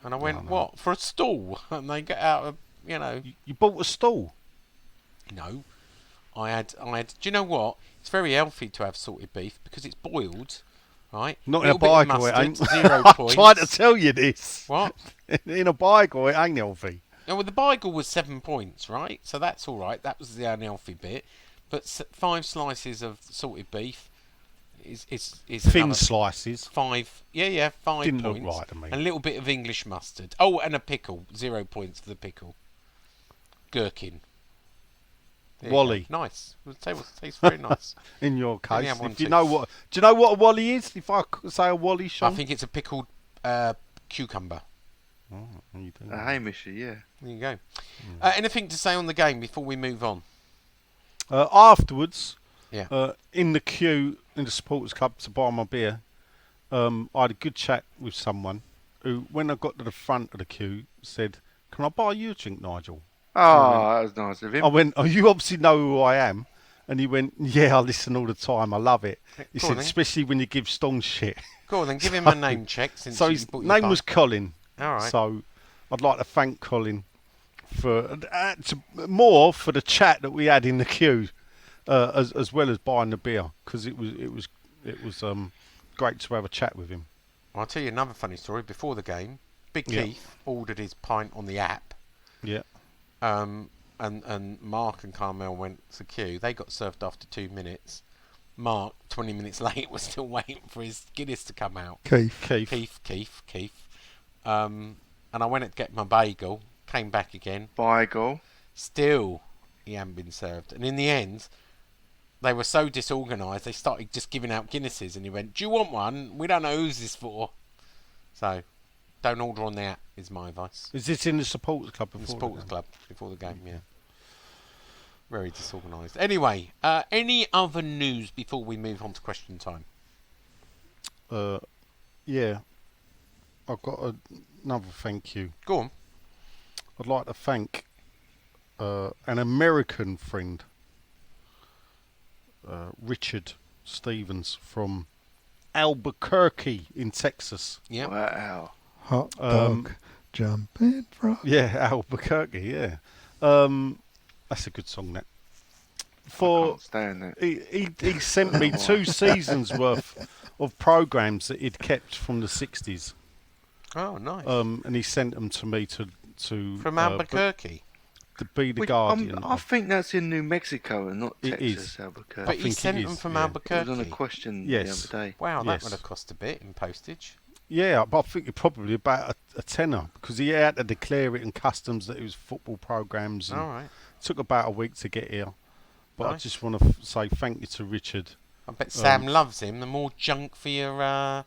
And I went, no. "What for a stall?" And they get out of, You bought a stall? No, I had. Do you know what? It's very healthy to have salted beef because it's boiled, right? Not in a Little bit of bagel, it mustard, ain't. 0 I'm points. trying to tell you this. What? In a bagel, it ain't healthy. No, well, the bagel was 7 points, right? So that's all right. That was the unhealthy bit. But 5 slices of salted beef is Thin another slices. 5. Yeah, 5 Didn't points. look right to me. And a little bit of English mustard. Oh, and a pickle. 0 points for the pickle. Gherkin. There you Wally. go. Nice. It tastes very nice. In your Only case, have one if you too. know what, do you know what a wally is? If I could say a wally, I Sean. think it's a pickled cucumber. Oh, you do. A Hamisher, yeah. There you go. Anything to say on the game before we move on? Afterwards, Yeah. in the queue in the supporters club to buy my beer, I had a good chat with someone who, when I got to the front of the queue, said, "Can I buy you a drink, Nigel?" Oh, that was nice of him. I went, "Oh, you obviously know who I am." And he went, "Yeah, I listen all the time. I love it." He Go on said, then. "Especially when you give Stone shit." Go on then, give him a name check since So you his bought your name pint. was Colin. All right. So I'd like to thank Colin for more for the chat that we had in the queue, as well as buying the beer, because it was great to have a chat with him. I'll tell you another funny story. Before the game, Big Yeah. Keith ordered his pint on the app. Yeah. And Mark and Carmel went to queue. They got served after 2 minutes. Mark, 20 minutes late, was still waiting for his Guinness to come out. Keith. Keith. And I went to get my bagel. Came back again. Bagel. Still, he hadn't been served. And in the end, they were so disorganised, they started just giving out Guinnesses. And he went, "Do you want one? We don't know who's this for." So, don't order on the app, is my advice. Is this in the supporters club In the before? supporters club before the game, yeah. Very disorganised. Anyway, any other news before we move on to question time? Yeah. I've got another thank you. Go on. I'd like to thank an American friend, Richard Stevens from Albuquerque in Texas. Yeah. Wow. Hot dog jumping from. Yeah, Albuquerque. Yeah, that's a good song. That I for can't stand that. he sent me 2 seasons worth of programs that he'd kept from the 60s. Oh, nice. And he sent them to me to From Albuquerque. to be the Which, guardian. I think that's in New Mexico and not It Texas, is. Albuquerque. But he think it sent is, them from yeah. It Albuquerque. was on a question Yes. the other day. Wow, that Yes. would have cost a bit in postage. Yeah, but I think it probably about a tenner, because he had to declare it in customs that it was football programs. And All right. took about a week to get here. But I Nice. just want to say thank you to Richard. I bet Sam loves him. The more junk for your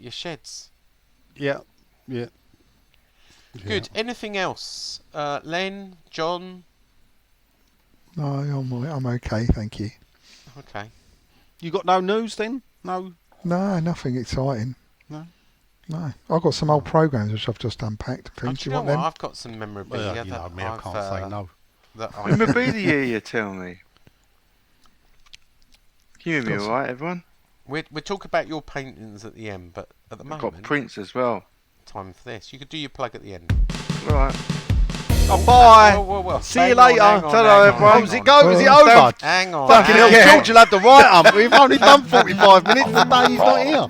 sheds. Yeah, Yeah. Good. Anything else? Len, John? No, I'm okay, thank you. Okay. You got no news then? No. No, nothing exciting. No? No. I've got some old programs which I've just unpacked. Oh, Things. do Do you you know want what? them? I've got some memorabilia Well, you know that me, I can't say no. That I Memorabilia, you tell me. Can you hear me Got some- alright, everyone? We'll talk about your paintings at the end, but at the I've moment, got prints as well. time for this. You could do your plug at the end. Right. Oh, bye. Well. See you Hang on, later. hang on, Ta-ra, hang on, everyone. hang Is it on. go? Is it Oh, over? Hang on. Fucking hell, hang on. George, you'll have to write them. We've only done 45 minutes. The day he's not here.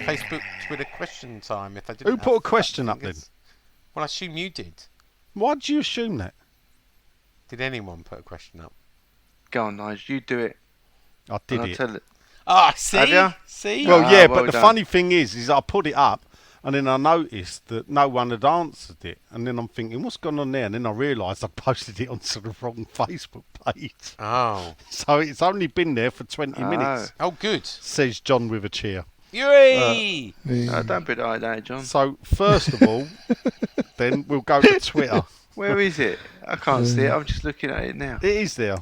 Facebook, Twitter question time. If I didn't Who have put a fat question up fingers. Well, I assume you did. Why do you assume that? Did anyone put a question up? Go on, Nigel. You do it. I did and I'll it. tell it. Ah, see? Have ya? See? Well, Ah, yeah, well but the done. funny thing is I put it up, and then I noticed that no one had answered it, and then I'm thinking, what's gone on there? And then I realised I posted it onto the wrong Facebook page. Oh. So it's only been there for 20 minutes, Oh, good. says John with a cheer. Yay! Yeah. Don't put it like that, John. So first of all, then we'll go to Twitter. Where is it? I can't see it. I'm just looking at it now. It is there.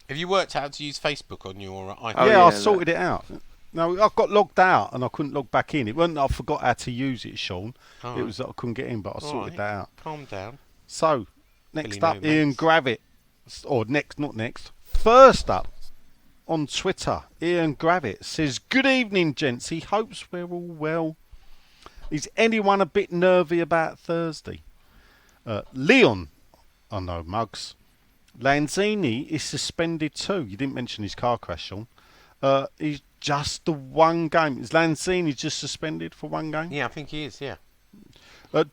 Have you worked out how to use Facebook on your iPhone? Oh, yeah, yeah, I sorted it out. No, I got logged out and I couldn't log back in. It wasn't that I forgot how to use it, Sean. Oh, It was that I couldn't get in, but I sorted Alright. that out. Calm down. So, next Billy up, no Ian mates. Gravett. Or not next. First up, on Twitter, Ian Gravett says, "Good evening, gents. He hopes we're all well. Is anyone a bit nervy about Thursday?" Leon, I know, Muggs. Lanzini is suspended too. You didn't mention his car crash, Sean. He's just the one game. Is Lanzini just suspended for one game? Yeah, I think he is, yeah.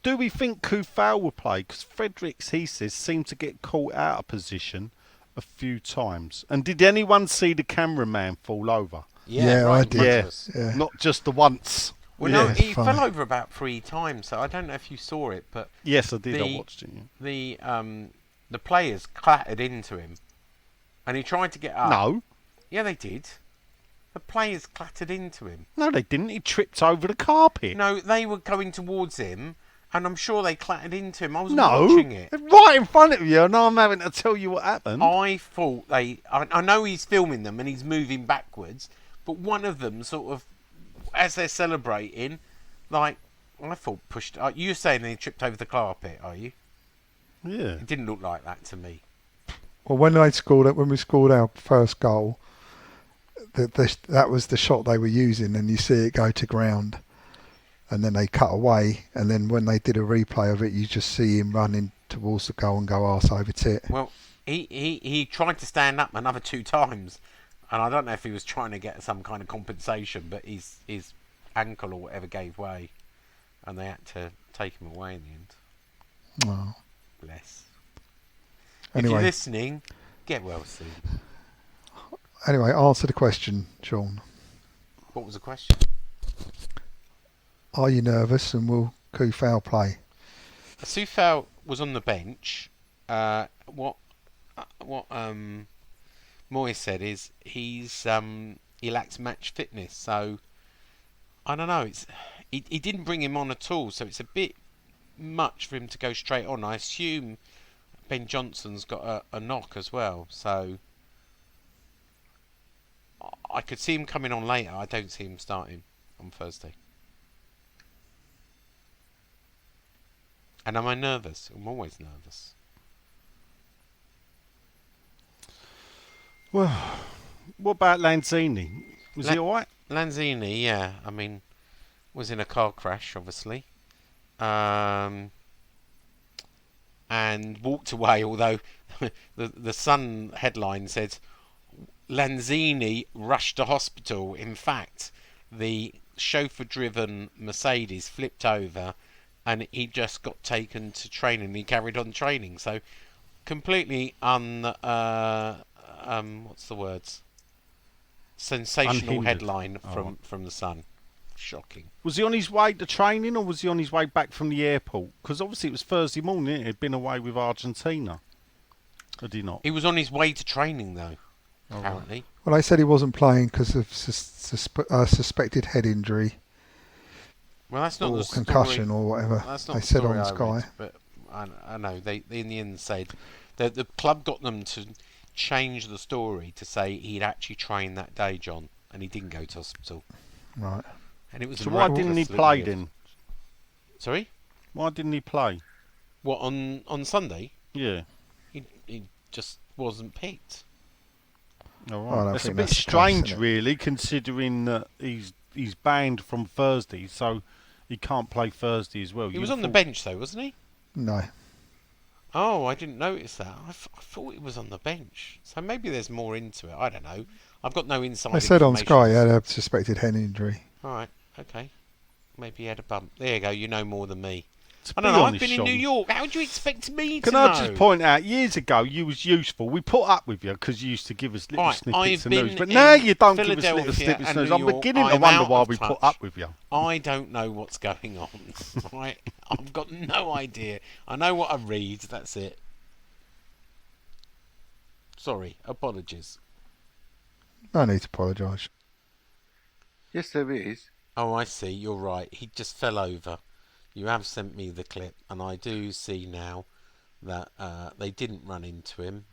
Do we think Kufal will play? Because Fredericks, he says, seemed to get caught out of position a few times. And did anyone see the cameraman fall over? Yeah, right I in did. front Yeah. of us. Yeah. Not just the once. Well, Yeah. no, he funny. fell over about 3 times, so I don't know if you saw it, but Yes, I did. I The- watched it. Yeah. the players clattered into him, and he tried to get up. No. Yeah, they did. The players clattered into him. No, they didn't. He tripped over the carpet. No, they were going towards him, and I'm sure they clattered into him. I was No. watching it. Right in front of you, and I'm having to tell you what happened. I thought I know he's filming them and he's moving backwards, but one of them sort of, as they're celebrating, like, I thought pushed. You're saying they tripped over the carpet, are you? Yeah. It didn't look like that to me. Well, when we scored our first goal, that was the shot they were using, and you see it go to ground, and then they cut away, and then when they did a replay of it, you just see him running towards the goal and go arse over tit. Well, he tried to stand up another 2 times, and I don't know if he was trying to get some kind of compensation, but his ankle or whatever gave way, and they had to take him away in the end. Oh. Bless. If you're Anyway, listening, get well soon. answer the question, Sean. What was the question? Are you nervous, and will Kufal play? Sufal was on the bench. What Moyes said is he lacks match fitness. So I don't know. He didn't bring him on at all. So it's a bit much for him to go straight on. I assume Ben Johnson's got a knock as well. So I could see him coming on later. I don't see him starting on Thursday. And am I nervous? I'm always nervous. Well, what about Lanzini? Was he all right? Lanzini, yeah. I mean, was in a car crash, obviously. And walked away, although the Sun headline said Lanzini rushed to hospital. In fact, the chauffeur-driven Mercedes flipped over and he just got taken to training. He carried on training. So completely what's the words? Sensational Unhindered. headline from the Sun. Shocking. Was he on his way to training, or was he on his way back from the airport? Because obviously it was Thursday morning. He'd been away with Argentina. Had he not? He was on his way to training though, apparently. Well, they said he wasn't playing because of suspected head injury Well, that's not or the story. concussion or whatever. That's not They the said story on I Sky. read, but I know they in the end said that the club got them to change the story to say he'd actually trained that day, John, and he didn't go to hospital. Right. And it was So why didn't he play then? Sorry? Why didn't he play? What, on Sunday? Yeah. He just wasn't picked. All I right. don't It's a think bit that's the case, strange, isn't it? really, considering that he's banned from Thursday, so he can't play Thursday as well. He was on the bench, though, wasn't he? No. Oh, I didn't notice that. I thought he was on the bench. So maybe there's more into it. I don't know. I've got no inside They said on information. Sky he had a suspected head injury. All right, okay. Maybe he had a bump. There you go. You know more than me. To I be don't know. I've honest, been in Sean, New York. How do you expect me to Can know? I just point out, years ago you was useful. We put up with you because you used to give us little Right, snippets I've of news. been But now in you don't give us little Philadelphia snippets of and news. New I'm York. beginning to I'm wonder out why of we put touch. up with you. I don't know what's going on. Right? I've got no idea. I know what I read. That's it. Sorry. Apologies. No need to apologise. Yes, there is. Oh, I see. You're right. He just fell over. You have sent me the clip, and I do see now that they didn't run into him.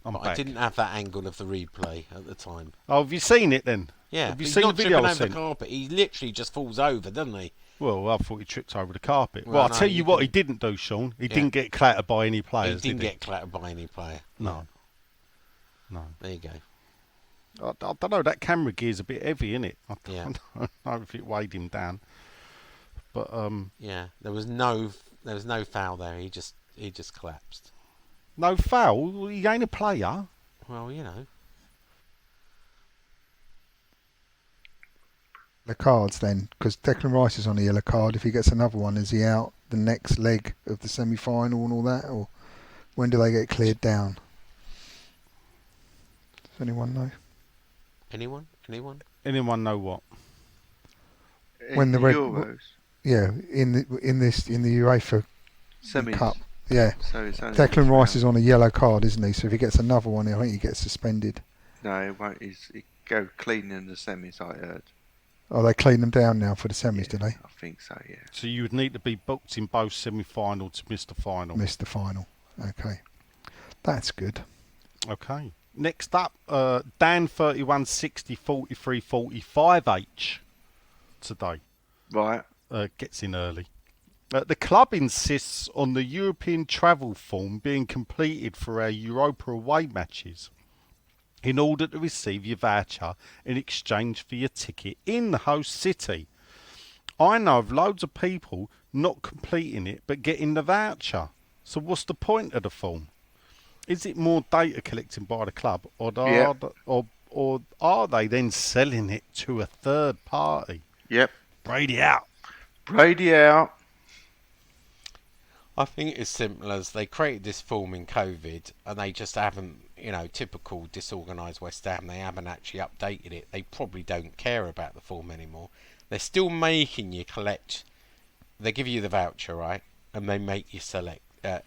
But I didn't have that angle of the replay at the time. Oh, have you seen it then? Yeah, Have you he's seen the not video tripping I over the sent? carpet. He literally just falls over, doesn't he? Well, I thought he tripped over the carpet. Well, Well, I'll no, tell you you what can- he didn't do, Sean. He Yeah. didn't get clattered by any He players, didn't did he? get clattered by any player. No. No. There you go. I don't know, that camera gear's a bit heavy, isn't it? I Yeah. don't know if it weighed him down. But, Yeah, there was no foul there. He just collapsed. no foul. He ain't a player. Well, you know. The cards then, because Declan Rice is on a yellow card. If he gets another one, is he out the next leg of the semi-final and all that, or when do they get cleared down? Does anyone know? Anyone? Anyone know what? When the red- Euros Yeah, in the UEFA semis. Cup. Yeah, So it's only Declan this Rice round. is on a yellow card, isn't he? So if he gets another one, I think he gets suspended. No, it won't. He go clean in the semis. I heard. Oh, they clean them down now for the semis, Yeah, do they? I think so. Yeah. So you would need to be booked in both semi-final to miss the final. Missed the final. Okay, that's good. Okay. Next up, Dan 3160 43 45H today. Right. Gets in early. The club insists on the European travel form being completed for our Europa away matches in order to receive your voucher in exchange for your ticket in the host city. I know of loads of people not completing it but getting the voucher. So what's the point of the form? Is it more data collecting by the club, or are they then selling it to a third party? Yep. Brady out. Brady out. I think it's as simple as they created this form in COVID and they just haven't, typical disorganised West Ham, they haven't actually updated it. They probably don't care about the form anymore. They're still making you collect. They give you the voucher, right? And they make you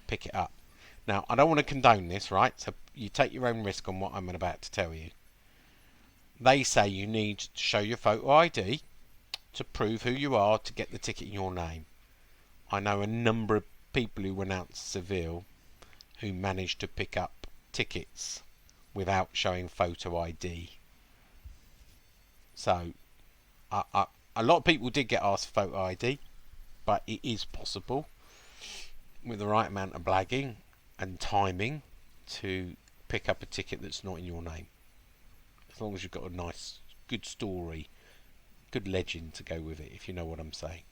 pick it up. Now, I don't want to condone this, right? So you take your own risk on what I'm about to tell you. They say you need to show your photo ID to prove who you are to get the ticket in your name. I know a number of people who went out to Seville who managed to pick up tickets without showing photo ID. So, a lot of people did get asked for photo ID, but it is possible with the right amount of blagging and timing to pick up a ticket that's not in your name. As long as you've got a nice, good story, good legend to go with it, if you know what I'm saying.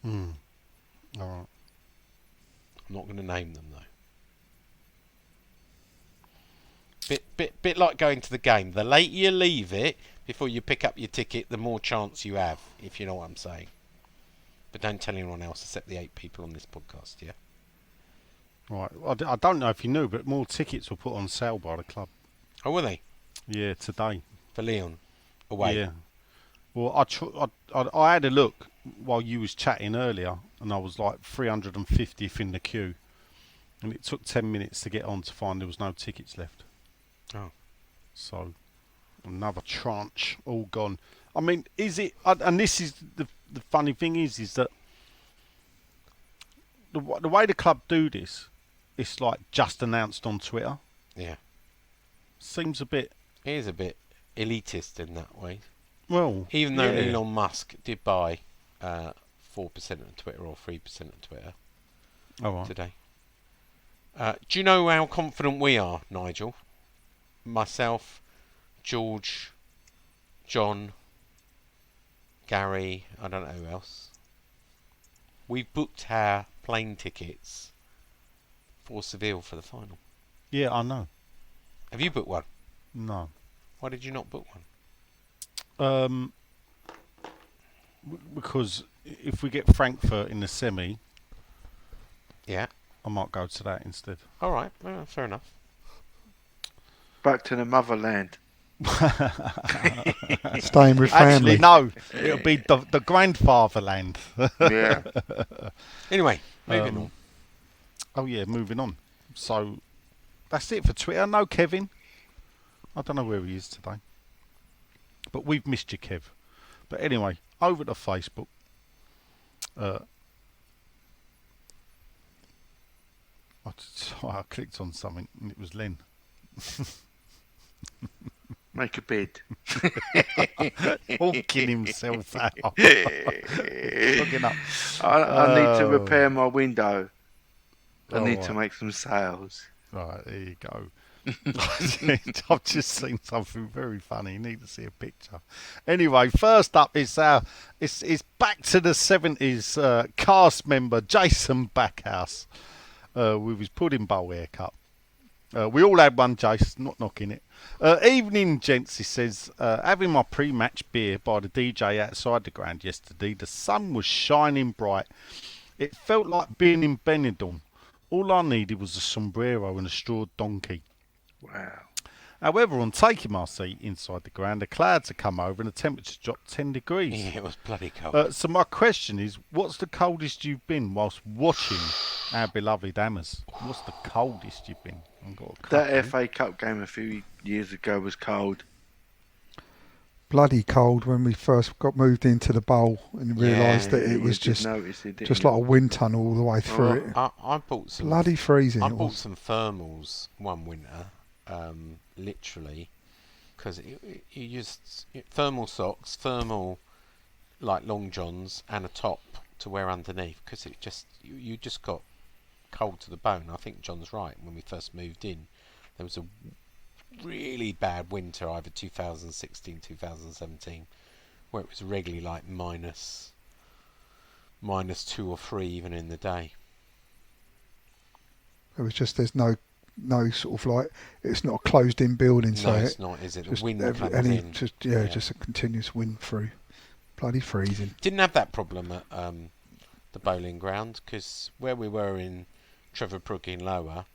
All right. I'm not going to name them though. Bit like going to the game. The later you leave it before you pick up your ticket, the more chance you have, if you know what I'm saying. But don't tell anyone else except the 8 people on this podcast, yeah? Right. I don't know if you knew, but more tickets were put on sale by the club. Oh, were they? Yeah, today. For Leon? Away? Yeah. Well, I had a look while you was chatting earlier, and I was like 350th in the queue, and it took 10 minutes to get on to find there was no tickets left. Oh. So another tranche all gone. I mean, is it? And this is the funny thing is that the way the club do this, it's like just announced on Twitter. Yeah. Seems a bit. It is a bit elitist in that way. Well, Even though yeah. Elon Musk did buy 4% of Twitter or 3% of Twitter Oh, right. today. Do you know how confident we are, Nigel? Myself, George, John, Gary, I don't know who else. We've booked our plane tickets for Seville for the final. Yeah, I know. Have you booked one? No. Why did you not book one? Because if we get Frankfurt in the semi, Yeah. I might go to that instead. All right. Well, fair enough. Back to the motherland. Staying with family. Actually, no. It'll be the grandfatherland. Yeah. Anyway, moving on. Oh, yeah, moving on. So, that's it for Twitter. No Kevin. I don't know where he is today. But we've missed you, Kev. But anyway, over to Facebook. I clicked on something and it was Len. Make a bed. Hawking himself out. Looking up. I need to repair my window. I need to right. make some sales. Right, there you go. I've just seen something very funny. You need to see a picture. Anyway, first up is it's back to the 70s cast member Jason Backhouse with his pudding bowl haircut. We all had one, Jason, not knocking it. Evening, gents, he says, having my pre-match beer by the DJ outside the ground yesterday, the sun was shining bright. It felt like being in Benidorm. All I needed was a sombrero and a straw donkey. Wow. However, on taking my seat inside the ground, the clouds had come over and the temperature dropped 10 degrees. Yeah, it was bloody cold. So my question is, what's the coldest you've been whilst watching our beloved Hammers? What's the coldest you've been? I've got a couple. That FA Cup game a few years ago was cold. Bloody cold when we first got moved into the bowl and realised that it was You did just notice it, didn't just you? like a wind tunnel all the way through it. I bought some. Bloody freezing. I it bought was. some thermals one winter, literally, because you just thermal socks, thermal like long johns, and a top to wear underneath, because it just you just got cold to the bone. I think John's right. When we first moved in, there was a really bad winter, either 2016, 2017, where it was regularly like minus 2 or 3 even in the day. It was just there's no sort of like it's not a closed in building, so No, it's not, is it? The just wind comes any in. just Yeah. just a continuous wind through. Bloody freezing. Didn't have that problem at the bowling ground, because where we were in Trevor Brook in Lower,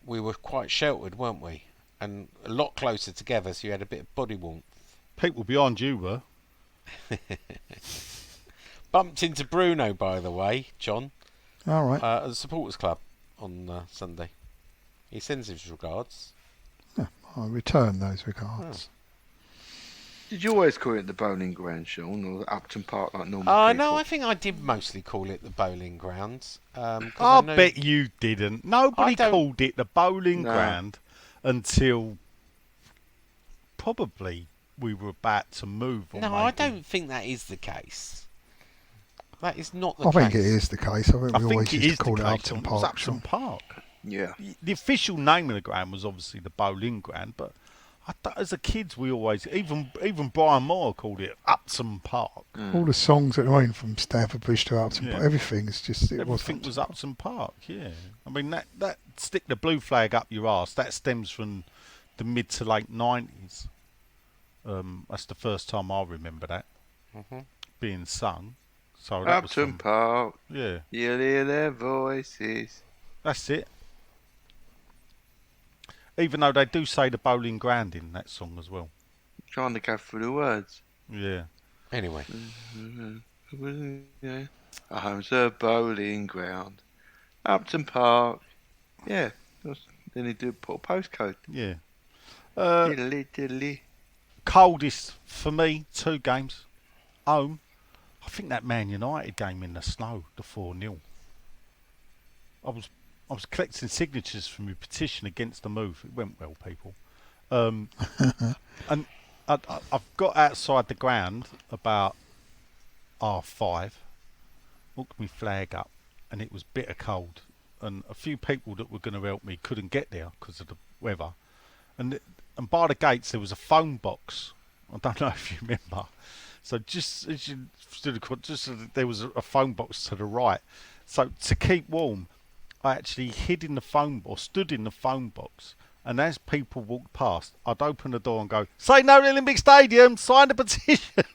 we were quite sheltered, weren't we? And a lot closer together, so you had a bit of body warmth. People behind you were. Bumped into Bruno, by the way, John, All right. at the supporters club on Sunday. He sends his regards. I return those regards. Did you always call it the bowling ground, Sean, or Upton Park like normal people? No, I think I did mostly call it the bowling grounds. I bet you didn't. Nobody I don't- called it the bowling No. ground until probably we were about to move. Or No, I maybe- don't think that is the case. That is not the I case. think it is the case. I think I we think always it used is to call the it case. Upton It was Park. Upton Park. Yeah. The official name of the ground was obviously the bowling ground, but as a kids we always even Brian Moore called it Upton Park. All the songs that went from Stamford Bridge to Upton Yeah. Park, everything is just Everything was Upton Park. Yeah, I mean that stick the blue flag up your arse. That stems from the mid to late 90s. That's the first time I remember that being sung. So that was Upton from, Park, yeah, you'll hear their voices. that's it. Even though they do say the bowling ground in that song as well. Trying to go through the words. Yeah. Anyway, Home's a bowling ground. Upton Park. Yeah. Then he put a postcode. Yeah. Diddly diddly. Coldest for me, 2 games. Home. I think that Man United game in the snow, the 4-0. I was collecting signatures from your petition against the move. It went well, people. And I've got outside the ground about 5:30. Hooked my flag up, and it was bitter cold. And a few people that were going to help me couldn't get there because of the weather. And by the gates there was a phone box. I don't know if you remember. So just as you stood, there was a phone box to the right. So to keep warm, I actually hid in the phone or stood in the phone box. And as people walked past, I'd open the door and go, "Say no to Olympic Stadium, sign the petition."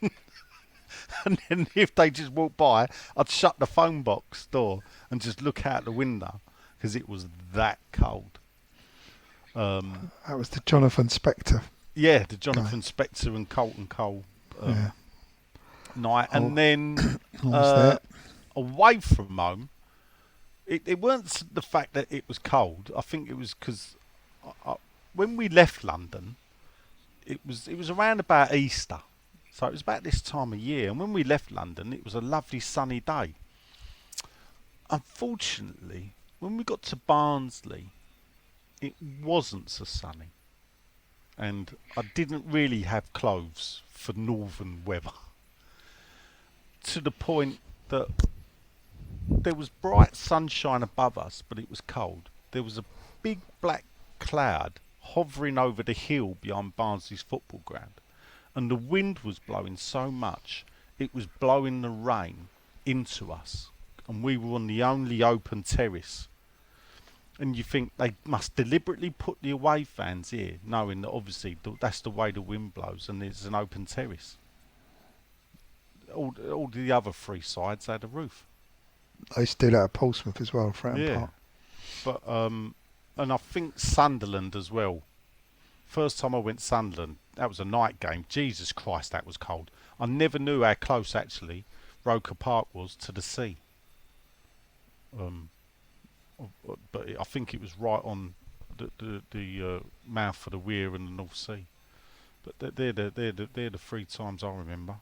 And then if they just walked by, I'd shut the phone box door and just look out the window because it was that cold. That was the Jonathan Spector. Yeah, the Jonathan Spector and Colton Cole night. And then away from home, it weren't the fact that it was cold. I think it was because when we left London, it was around about Easter. So it was about this time of year. And when we left London, it was a lovely sunny day. Unfortunately, when we got to Barnsley, it wasn't so sunny. And I didn't really have clothes for northern weather. To the point that there was bright sunshine above us, but it was cold. There was a big black cloud hovering over the hill behind Barnsley's football ground. And the wind was blowing so much, it was blowing the rain into us. And we were on the only open terrace. And you think they must deliberately put the away fans here, knowing that obviously that's the way the wind blows and there's an open terrace. All the other 3 sides had a roof. They used to do that at Portsmouth as well, Fratton Park. But and I think Sunderland as well. First time I went Sunderland, that was a night game. Jesus Christ, that was cold. I never knew how close actually Roker Park was to the sea. But I think it was right on the mouth of the Weir and the North Sea. But they're the 3 times I remember.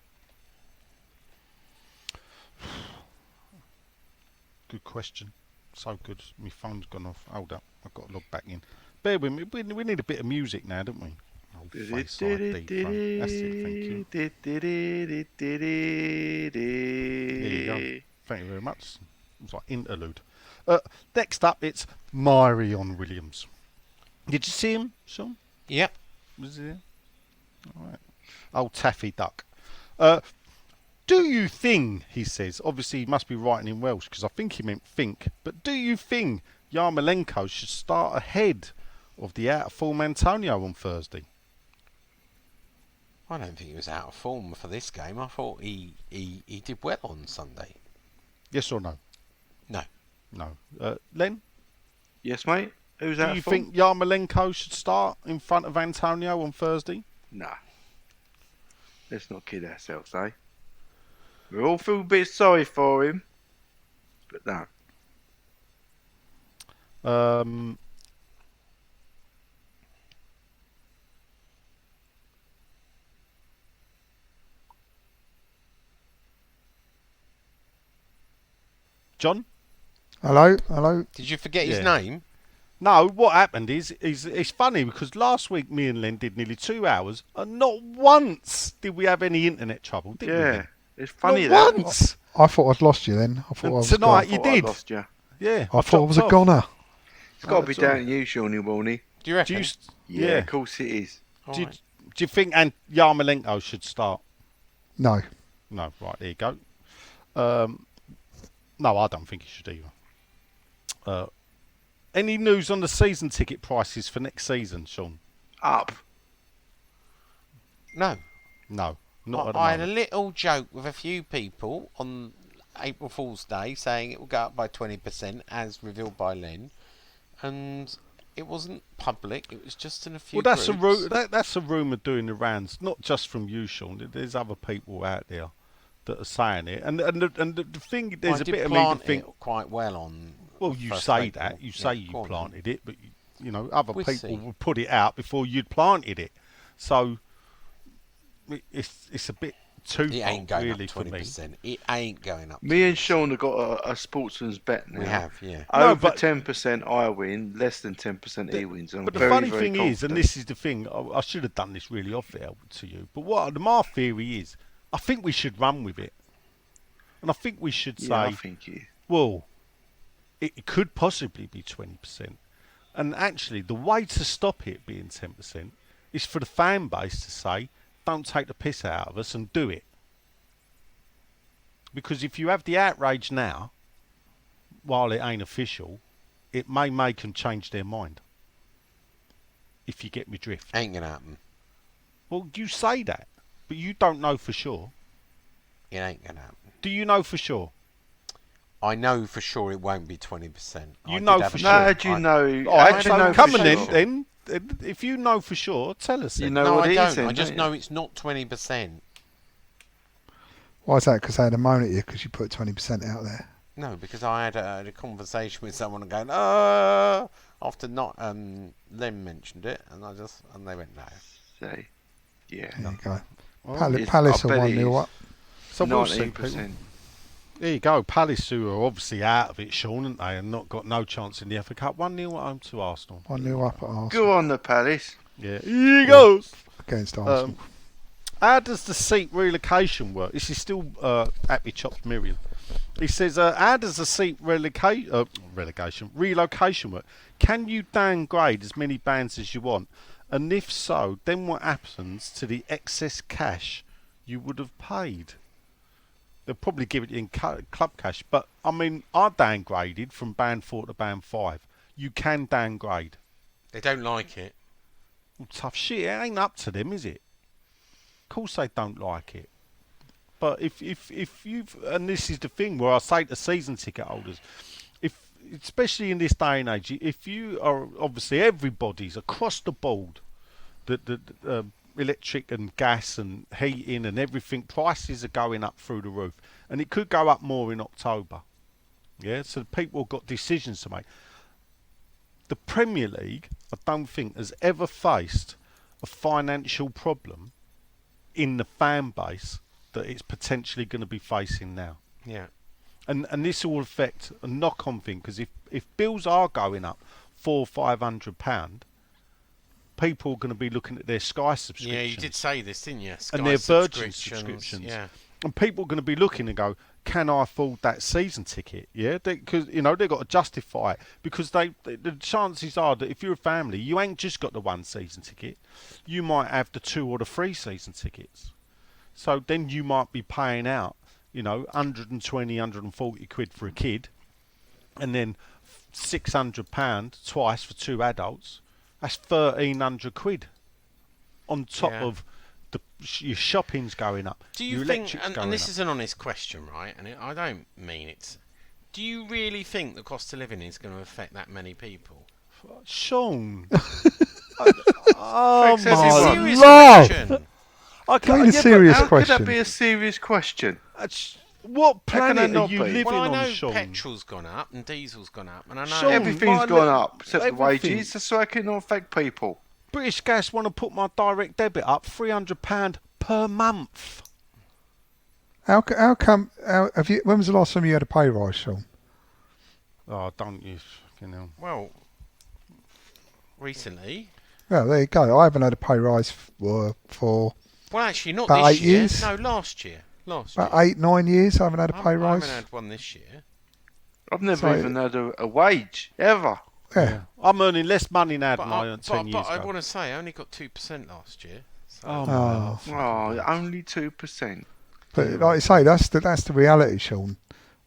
Good question. So good. My phone's gone off. Hold up. I've got to log back in. Bear with me. We need a bit of music now, don't we? Oh, face like deep front. That's it. Thank you. There you go. Thank you very much. It was like interlude. Next up, it's Myrion Williams. Did you see him, Sean? Yep. Was he there? All right. Old Taffy Duck. Do you think, he says, obviously he must be writing in Welsh because I think he meant think, but do you think Yarmolenko should start ahead of the out-of-form Antonio on Thursday? I don't think he was out of form for this game. I thought he did well on Sunday. Yes or no? No. No. Len? Yes, mate. Who's out? Do you think Yarmolenko should start in front of Antonio on Thursday? Nah. Let's not kid ourselves, eh? We all feel a bit sorry for him, but no. John? Hello. Did you forget his name? No, what happened is it's funny because last week me and Len did nearly 2 hours and not once did we have any internet trouble, did we? Yeah, it's funny not that. once. I thought I'd lost you then. I thought I was tonight gone. you I did. lost you. Yeah. I thought I was a dropped goner. off. It's got to be that's down all to you, Shawnee Warney. Do you reckon? Yeah, Yeah. of course it is. Do you think Yarmolenko should start? No. No, right, there you go. No, I don't think he should either. Any news on the season ticket prices for next season, Sean? Up. No. No, not at the I had a moment. little joke with a few people on April Fool's Day saying it will go up by 20% as revealed by Len, and it wasn't public. It was just in a few. Well, that's groups. that's a rumour doing the rounds, not just from you, Sean. There's other people out there that are saying it, and the thing, there's I a did bit of me plant to think. it quite well on. Well, you first say April. that. You say Yeah, you go on then. planted it, but other We'll people see. would put it out before you'd planted it. So it's a bit too It ain't going really up for me. 20%. It ain't going up. Me and 20%. Sean have got a sportsman's bet now. We have, yeah. No, Over but- 10% I win, less than 10% he wins. I'm But the very, funny very thing is, and confident. this is the thing, I should have done this really off air to you, but my theory is, I think we should run with it. And I think we should Yeah, I say, think you. well, it could possibly be 20%. And actually, the way to stop it being 10% is for the fan base to say, don't take the piss out of us and do it. Because if you have the outrage now, while it ain't official, it may make them change their mind. If you get me drift. Ain't going to happen. Well, you say that, but you don't know for sure. It ain't going to happen. Do you know for sure? I know for sure it won't be 20%. You I know did have for a sure. No, look. how do you know? All How right, do you know so for come on sure? then. If you know for sure, tell us. You then. know No, what I it don't. is then, I just don't know you? it's not 20%. Why is that? Because they had a moan at you because you put 20% out there. No, because I had a conversation with someone and going, after not Len mentioned it, and they went no. So, yeah. There you go. Well, It's- Palace I are bet 1 it 0 is. up. So we'll see. 19%. There you go. Palace, who are obviously out of it, Sean, aren't they? And not got no chance in the FA Cup. 1-0 at home to Arsenal. 1 0 up at Arsenal Go on, the Palace. Yeah. Here he goes. against Arsenal. How does the seat relocation work? This is still Happy Chops Miriam. He says, how does the seat relocation work? Can you downgrade as many bands as you want? And if so, then what happens to the excess cash you would have paid? They'll probably give it in club cash. But, I mean, I downgraded from band 4 to band 5. You can downgrade. They don't like it. Well, tough shit. It ain't up to them, is it? Of course they don't like it. But if you've, and this is the thing where I say to season ticket holders, if especially in this day and age, if you are obviously everybody's across the board, the electric and gas and heating and everything, prices are going up through the roof, and it could go up more in October. Yeah, so people have got decisions to make. The Premier League, I don't think, has ever faced a financial problem in the fan base that it's potentially going to be facing now. Yeah. And this will affect a knock-on thing, because if bills are going up £400-500, people are going to be looking at their Sky subscriptions. Yeah, you did say this, didn't you? Sky and their Virgin subscriptions. subscriptions. Yeah. And people are going to be looking and go, can I afford that season ticket? Yeah, because they've got to justify it, because the chances are that if you're a family, you ain't just got the one season ticket, you might have the 2 or the 3 season tickets. So then you might be paying out, 120, 140 quid for a kid, and then £600 twice for 2 adults. That's 1,300 quid on top of your shopping's going up. Do you your think, electric's going and this up. is an honest question, right? And I don't mean it. Do you really think the cost of living is going to affect that many people? Sean. Oh It's a my serious Lord. question. I Give me can't- the yeah, but serious How could question. that be a serious question? what How can planet that are not you be? living Well, I on, know Sean? petrol's gone up and diesel's gone up, and I know Sean, Everything's my gone li- up except the everything. wages. That's why it can affect people. British Gas want to put my direct debit up £300 per month. How come? Have you? When was the last time you had a pay rise, Sean? Oh, don't you? Well, recently. Well, there you go. I haven't had a pay rise for Well, actually, not About this 8 year. years? No, last year. Last about year. 8-9 years. I haven't had a pay I rise. haven't had one this year. I've never So- even had a wage ever. Yeah. I'm earning less money now But than I earned 10 years I ago. want to say, I only got 2% last year. So. Oh, my Oh. God. Oh, only 2%. But like I say, that's the reality, Sean.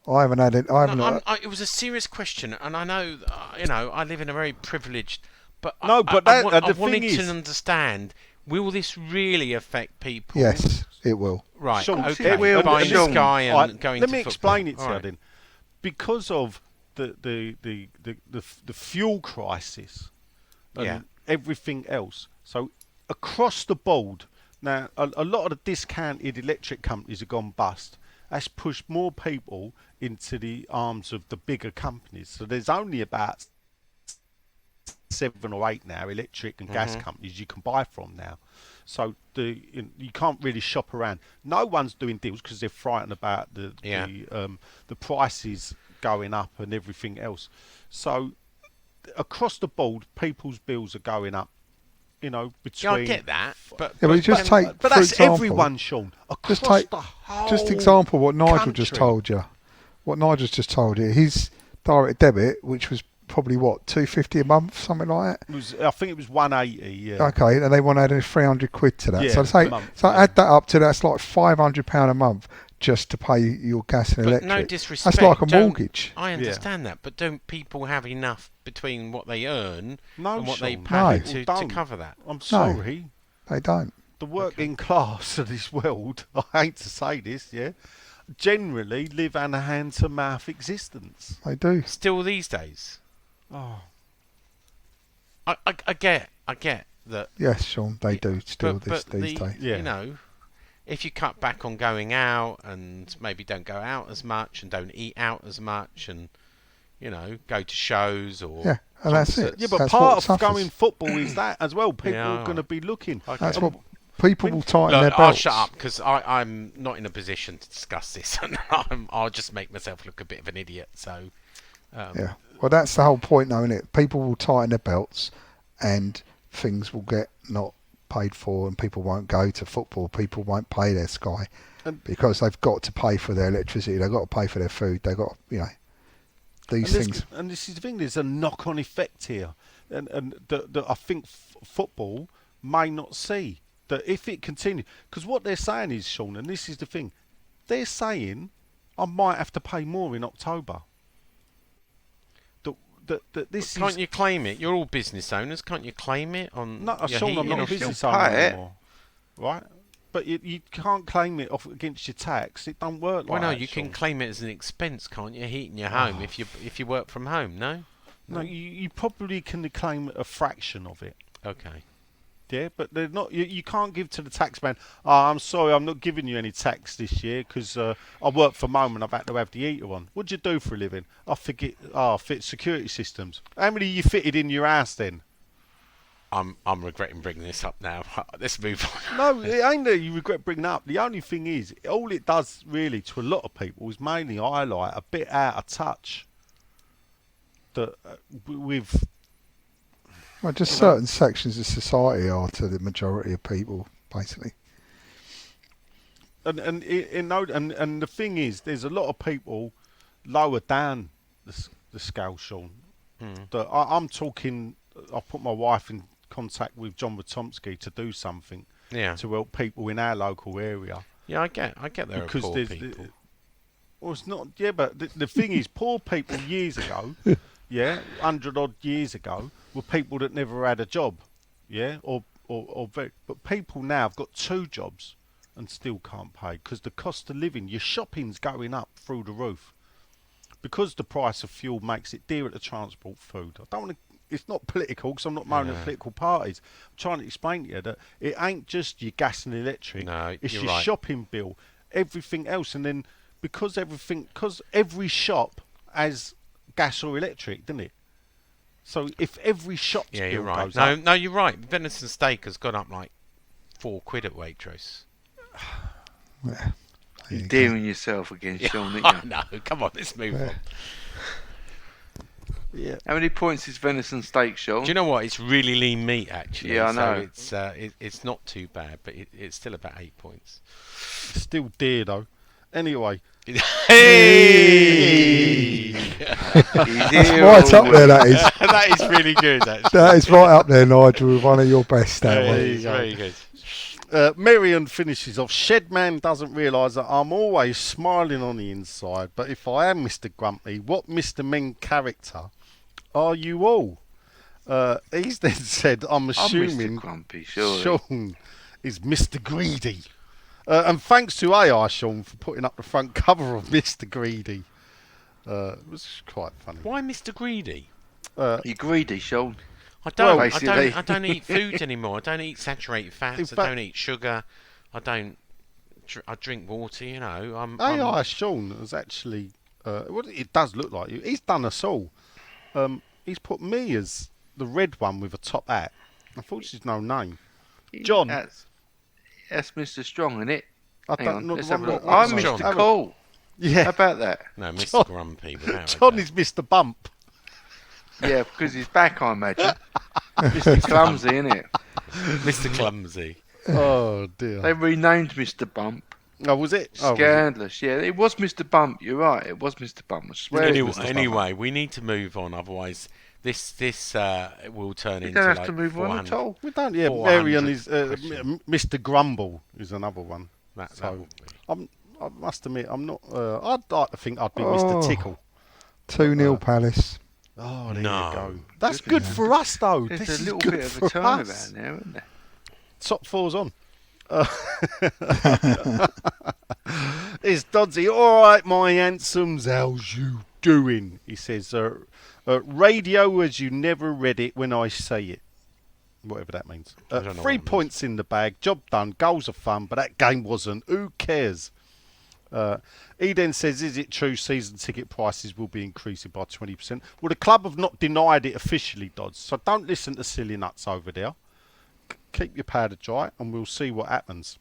I haven't had it. I haven't. No, it was a serious question, and I know, I live in a very privileged. But No, but I the wanted thing to is- understand: will this really affect people? yes, it will. Right. Sean, Okay. it will, Buying Sean. Sky and Alright, going let to me football. explain it to you Alright. then. Because of the fuel crisis and Yeah. everything else. So across the board, now a lot of the discounted electric companies have gone bust. That's pushed more people into the arms of the bigger companies. So there's only about 7 or 8 now, electric and gas companies you can buy from now. So you can't really shop around. No one's doing deals because they're frightened about the prices going up and everything else. So across the board, people's bills are going up. You know, between. Yeah, I get that, but But for that's example, everyone, Sean. Across take the whole just example what Nigel country. just told you. What Nigel's just told you, his direct debit, which was probably what, £250 a month, something like that. I think it was 180. Yeah. Okay, and they want to add £300 to that. Yeah, So say, a month, so yeah. add that up to that's like £500 a month just to pay your gas and but electric. no disrespect. That's like a mortgage. I understand that, but don't people have enough between what they earn No, and what they Sean, pay people to don't. cover that? I'm sorry. They don't. The working class of this world, I hate to say this, yeah, generally live on a hand-to-mouth existence. They do. Still these days. Oh. I get that. Yes, Sean, they do still but these days. Yeah. You know, if you cut back on going out and maybe don't go out as much and don't eat out as much and, you know, go to shows or... Yeah, and that's it. Yeah, but That's part what of suffers. going football is that as well. People Yeah, are going to be looking. Okay. That's what people will tighten Look, their I'll belts. shut up because I'm not in a position to discuss this and I'll just make myself look a bit of an idiot. So, Yeah. Well, that's the whole point, though, isn't it? People will tighten their belts, and things will get not paid for, and people won't go to football. People won't pay their Sky because they've got to pay for their electricity. They've got to pay for their food. They've got, you know, these things. And this is the thing. There's a knock-on effect here, and that I think football may not see that if it continues. Because what they're saying is, Sean, and this is the thing, they're saying I might have to pay more in October. That this can't is you claim it? You're all business owners. Can't you claim it on no, your Sean, I'm heating not a or- business still owner pay it. anymore, right? But you can't claim it off against your tax. It don't work like Well, no, that, you can Sean. claim it as an expense, can't you? Heating your home if you work from home. No. No, you probably can claim a fraction of it. Okay. Yeah, but they're not. You can't give to the taxman. Oh, I'm sorry, I'm not giving you any tax this year because I work from home and I've had to have the heater on. What do you do for a living? I fit security systems. How many you fitted in your house then? I'm regretting bringing this up now. Let's move on. No, it ain't that you regret bringing it up. The only thing is, all it does really to a lot of people is mainly highlight a bit out of touch. That with. Well, just certain sections of society are to the majority of people, basically. And the thing is, there's a lot of people lower down the scale, Sean. That I'm talking. I put my wife in contact with John Watomsky to do something Yeah. to help people in our local area. Yeah, I get there Because are poor there's people. Well, it's not. Yeah, but the thing is, poor people years ago, 100 odd years ago, were people that never had a job, or very. But people now have got 2 jobs and still can't pay because the cost of living, your shopping's going up through the roof. Because the price of fuel makes it dearer to transport food. I don't want to. It's not political because I'm not moaning at political parties. I'm trying to explain to you that it ain't just your gas and electric. No, it's you're your right. shopping bill, everything else, and then because every shop has gas or electric, doesn't it? So if every shop's Yeah, bill you're right. goes up, No, you're right. Venison steak has gone up like £4 at Waitrose. Yeah. There You're you go. dealing yourself against Sean, I aren't you? know. Come on, let's move on. yeah. How many points is venison steak, Sean? Do you know what? It's really lean meat, actually. Yeah, I know. So it's not too bad, but it's still about 8 points. Still dear though. Anyway, Hey! He's That's here right up all there, that is. That is really good, actually. That is right up there, Nigel, with one of your best that That one. is very good. Marion finishes off. Shedman doesn't realise that I'm always smiling on the inside, but if I am Mr. Grumpy, what Mr. Men character are you all? He's then said, I'm I'm assuming Mr. Grumpy, surely. Sean is Mr. Greedy. And thanks to AI, Sean, for putting up the front cover of Mr. Greedy. It was quite funny. Why Mr. Greedy? You're greedy, Sean. I don't. basically. I don't eat food anymore. I don't eat saturated fats. In I fact- don't eat sugar. I don't. I drink water. You know. AI Sean has actually, it does look like you. He's done us all. He's put me as the red one with a top hat. I thought she's no name. John. That's Mr. Strong, isn't it? I Hang don't on, know. let's the have a one look. that- I'm What's Mr. John? Cool. How Yeah. about that? No, Mr. John- Grumpy. Without a John doubt. is Mr. Bump. Yeah, because he's back, I imagine. Mr. Clumsy, innit? Mr. Clumsy. Oh dear. They renamed Mr. Bump. Oh, was it? Oh, was it? Scandalous. Yeah, it was Mr. Bump. You're right. It was Mr. Bump. I swear. it was Mr. Bump. Anyway, we need to move on. Otherwise, this will turn You into don't have like to move on 400. at all. We don't. Yeah, 400 Marion is question. Mr. Grumble is another one. That So will be. I must admit, I'm not. I'd like to think I'd be Oh. Mr. Tickle. 2-0 Palace. Oh, there No. you go. That's good for us, though. There's This a is little good bit of for a turnaround us. there, isn't there? Top four's on. It's Doddsy. All right, my handsomes, how's you doing? He says, radio as you never read it when I say it. Whatever that means. I don't know 3 what it points in the bag. Job done. Goals are fun, but that game wasn't. Who cares? He then says, is it true season ticket prices will be increasing by 20%? Well, the club have not denied it officially, Dodds, so don't listen to silly nuts over there. Keep your powder dry and we'll see what happens.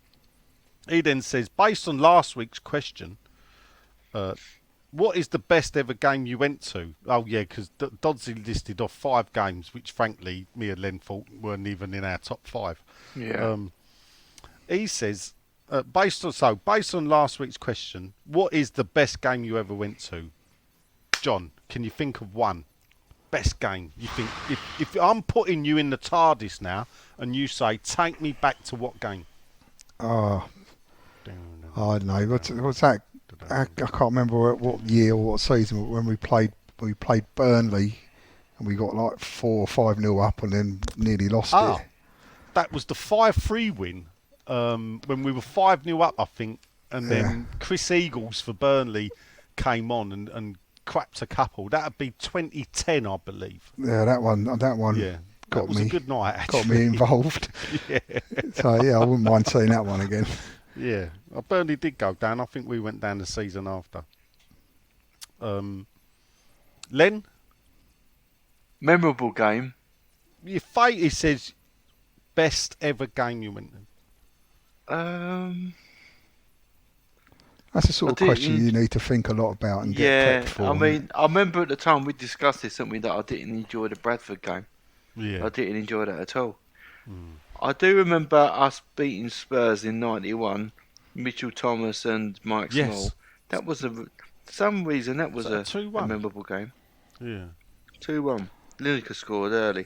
He then says, based on last week's question, what is the best ever game you went to? Oh, yeah, because Doddsy listed off 5 games, which frankly, me and Len thought weren't even in our top 5. Yeah. He says, based on last week's question, what is the best game you ever went to? John, can you think of one? Best game. You think if I'm putting you in the TARDIS now and you say, take me back to what game? Oh, I don't know. What's that? I can't remember what year or what season, but when we played Burnley and we got like 4 or 5-0 up and then nearly lost it. That was the 5-3 win when we were 5-0 up, I think, and then Chris Eagles for Burnley came on and crapped a couple. That would be 2010, I believe. Yeah, that one. Yeah, got that was me. a good night. Actually. Got me involved. Yeah. So yeah, I wouldn't mind seeing that one again. Yeah, Burnley did go down. I think we went down the season after. Len, Memorable game. your fate, he says, best ever game you went to. That's the sort of I question didn't- you need to think a lot about and Yeah, get prepped for. I mean, I remember at the time we discussed this, didn't we, that I didn't enjoy the Bradford game. Yeah. I didn't enjoy that at all. I do remember us beating Spurs in '91, Mitchell Thomas and Mike Yes. Small. That was for some reason that was that a 2-1? memorable game. Yeah. 2-1. Lineker scored early,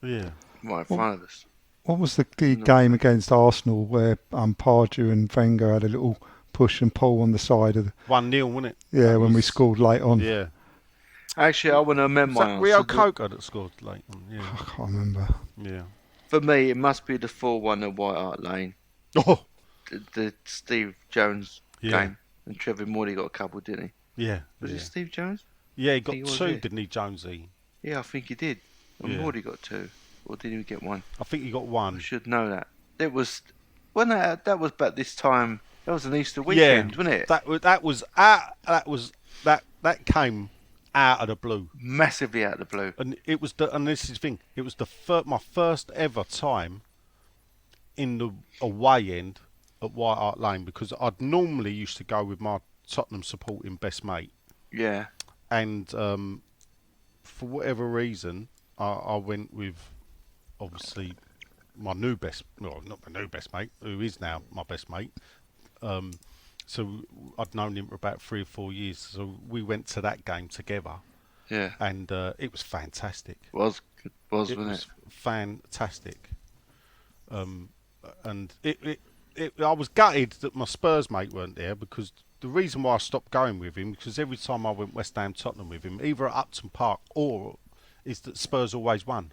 Yeah. right in front of us. What was the game against Arsenal where Pardew and Wenger had a little push and pull on the side of the... 1-0, wasn't it? Yeah, That when we was- scored late on. Yeah. Actually, I want to amend Was my that Rio answer. Coco that scored late on? I Yeah. can't remember. Yeah. For me, it must be the 4-1 at White Hart Lane, Oh. the Steve Jones Yeah. game, and Trevor Morley got a couple, didn't he? Yeah. Was yeah. it Steve Jones? Yeah, he got He was 2, it. didn't he, Jonesy? Yeah, I think he did. And Yeah. Morley got 2, or did he get 1? I think he got I 1. should know that. It was when that was about this time. That was an Easter weekend, wasn't it? That came out of the blue, Massively out of the blue. and it was and this is the thing. It was my first ever time in the away end at White Hart Lane, because I'd normally used to go with my Tottenham supporting best mate, Yeah, and for whatever reason, I went with obviously my new best, well, not my new best mate, who is now my best mate. So I'd known him for about 3 or 4 years. So we went to that game together, yeah. and it was fantastic. Was It wasn't was it? fantastic. And I was gutted that my Spurs mate weren't there, because the reason why I stopped going with him, because every time I went West Ham Tottenham with him, either at Upton Park or is that Spurs always won.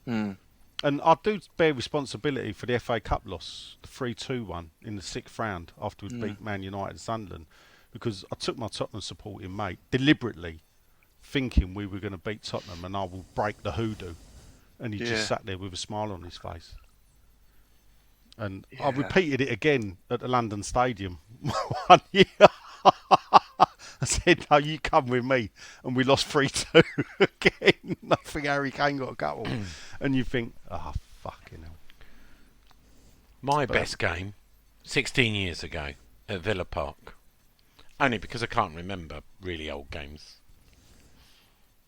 Mm. And I do bear responsibility for the FA Cup loss, the 3-2 one in the 6th round after we'd beat Man United and Sunderland, because I took my Tottenham supporting mate deliberately, thinking we were going to beat Tottenham and I will break the hoodoo, and he Yeah. just sat there with a smile on his face. And I Yeah. repeated it again at the London Stadium 1 year. I said, no, you come with me. And we lost 3-2 again. Nothing Harry Kane got a couple. And you think, oh, fucking hell. My best game, 16 years ago, at Villa Park. Only because I can't remember really old games.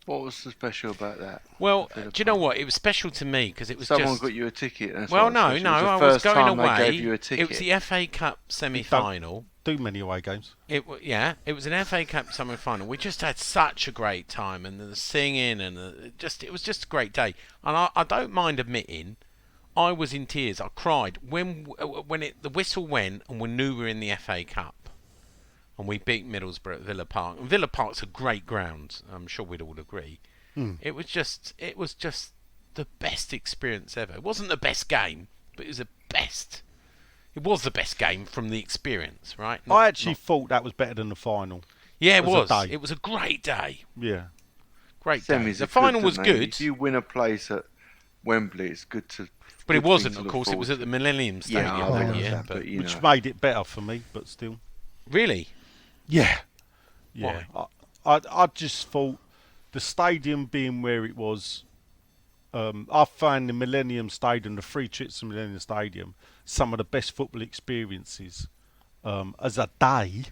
What was so special about that? Well, Villa do you know Park? what? It was special to me because it was Someone just... got you a ticket. That's Well, what no, was no, special. It I was the was first going time away. they gave you a ticket. It was the FA Cup semi-final. Do many away games. It was an FA Cup semi-final. We just had such a great time, and the singing, and it was just a great day. And I don't mind admitting, I was in tears. I cried when the whistle went, and we knew we were in the FA Cup, and we beat Middlesbrough at Villa Park. And Villa Park's a great ground. I'm sure we'd all agree. It was just the best experience ever. It wasn't the best game, but it was the best. It was the best game from the experience, right? I actually thought that was better than the final. Yeah, it was. as a day. It was a great day. Yeah. Great day. Semis The are final good, was don't they? good, If you win a place at Wembley, it's good to. but it good wasn't. thing to Of look course, it was forward at the to. Millennium Stadium Yeah, I that know year. that, But but you Which know. made it better for me, but still. really, Yeah. Yeah. I just thought the stadium being where it was, I found the Millennium Stadium, the free trips to Millennium Stadium, some of the best football experiences as a day.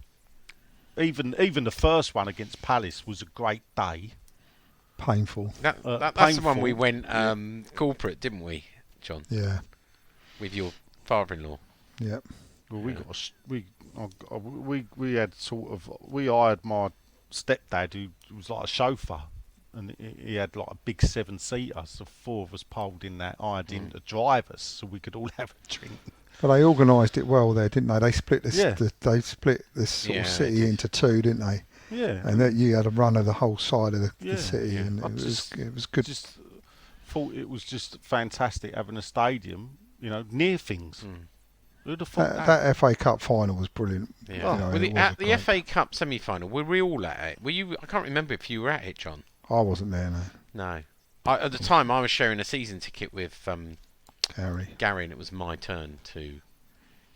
Even the first one against Palace was a great day. Painful. that's the one we painful. went corporate, didn't we, John? Yeah. With your father-in-law. Yep. Well, we had we hired my stepdad who was like a chauffeur, and he had like a big 7-seater, so 4 of us piled in that. I had him to drive us, so we could all have a drink. But they organised it well there, didn't they? They split this. Yeah. They split this sort Yeah, of they city did. into two, didn't they? Yeah, And that you had a run of the whole side of the Yeah, city, yeah. and I it was good. just thought it was just fantastic having a stadium, near things. Who'd have thought that? That FA Cup final was brilliant. Yeah. You know, Well, it was at a the great- FA Cup semi-final, were we all at it? Were you? I can't remember if you were at it, John. I wasn't there, no. No. At the time, I was sharing a season ticket with Gary. and it was my turn to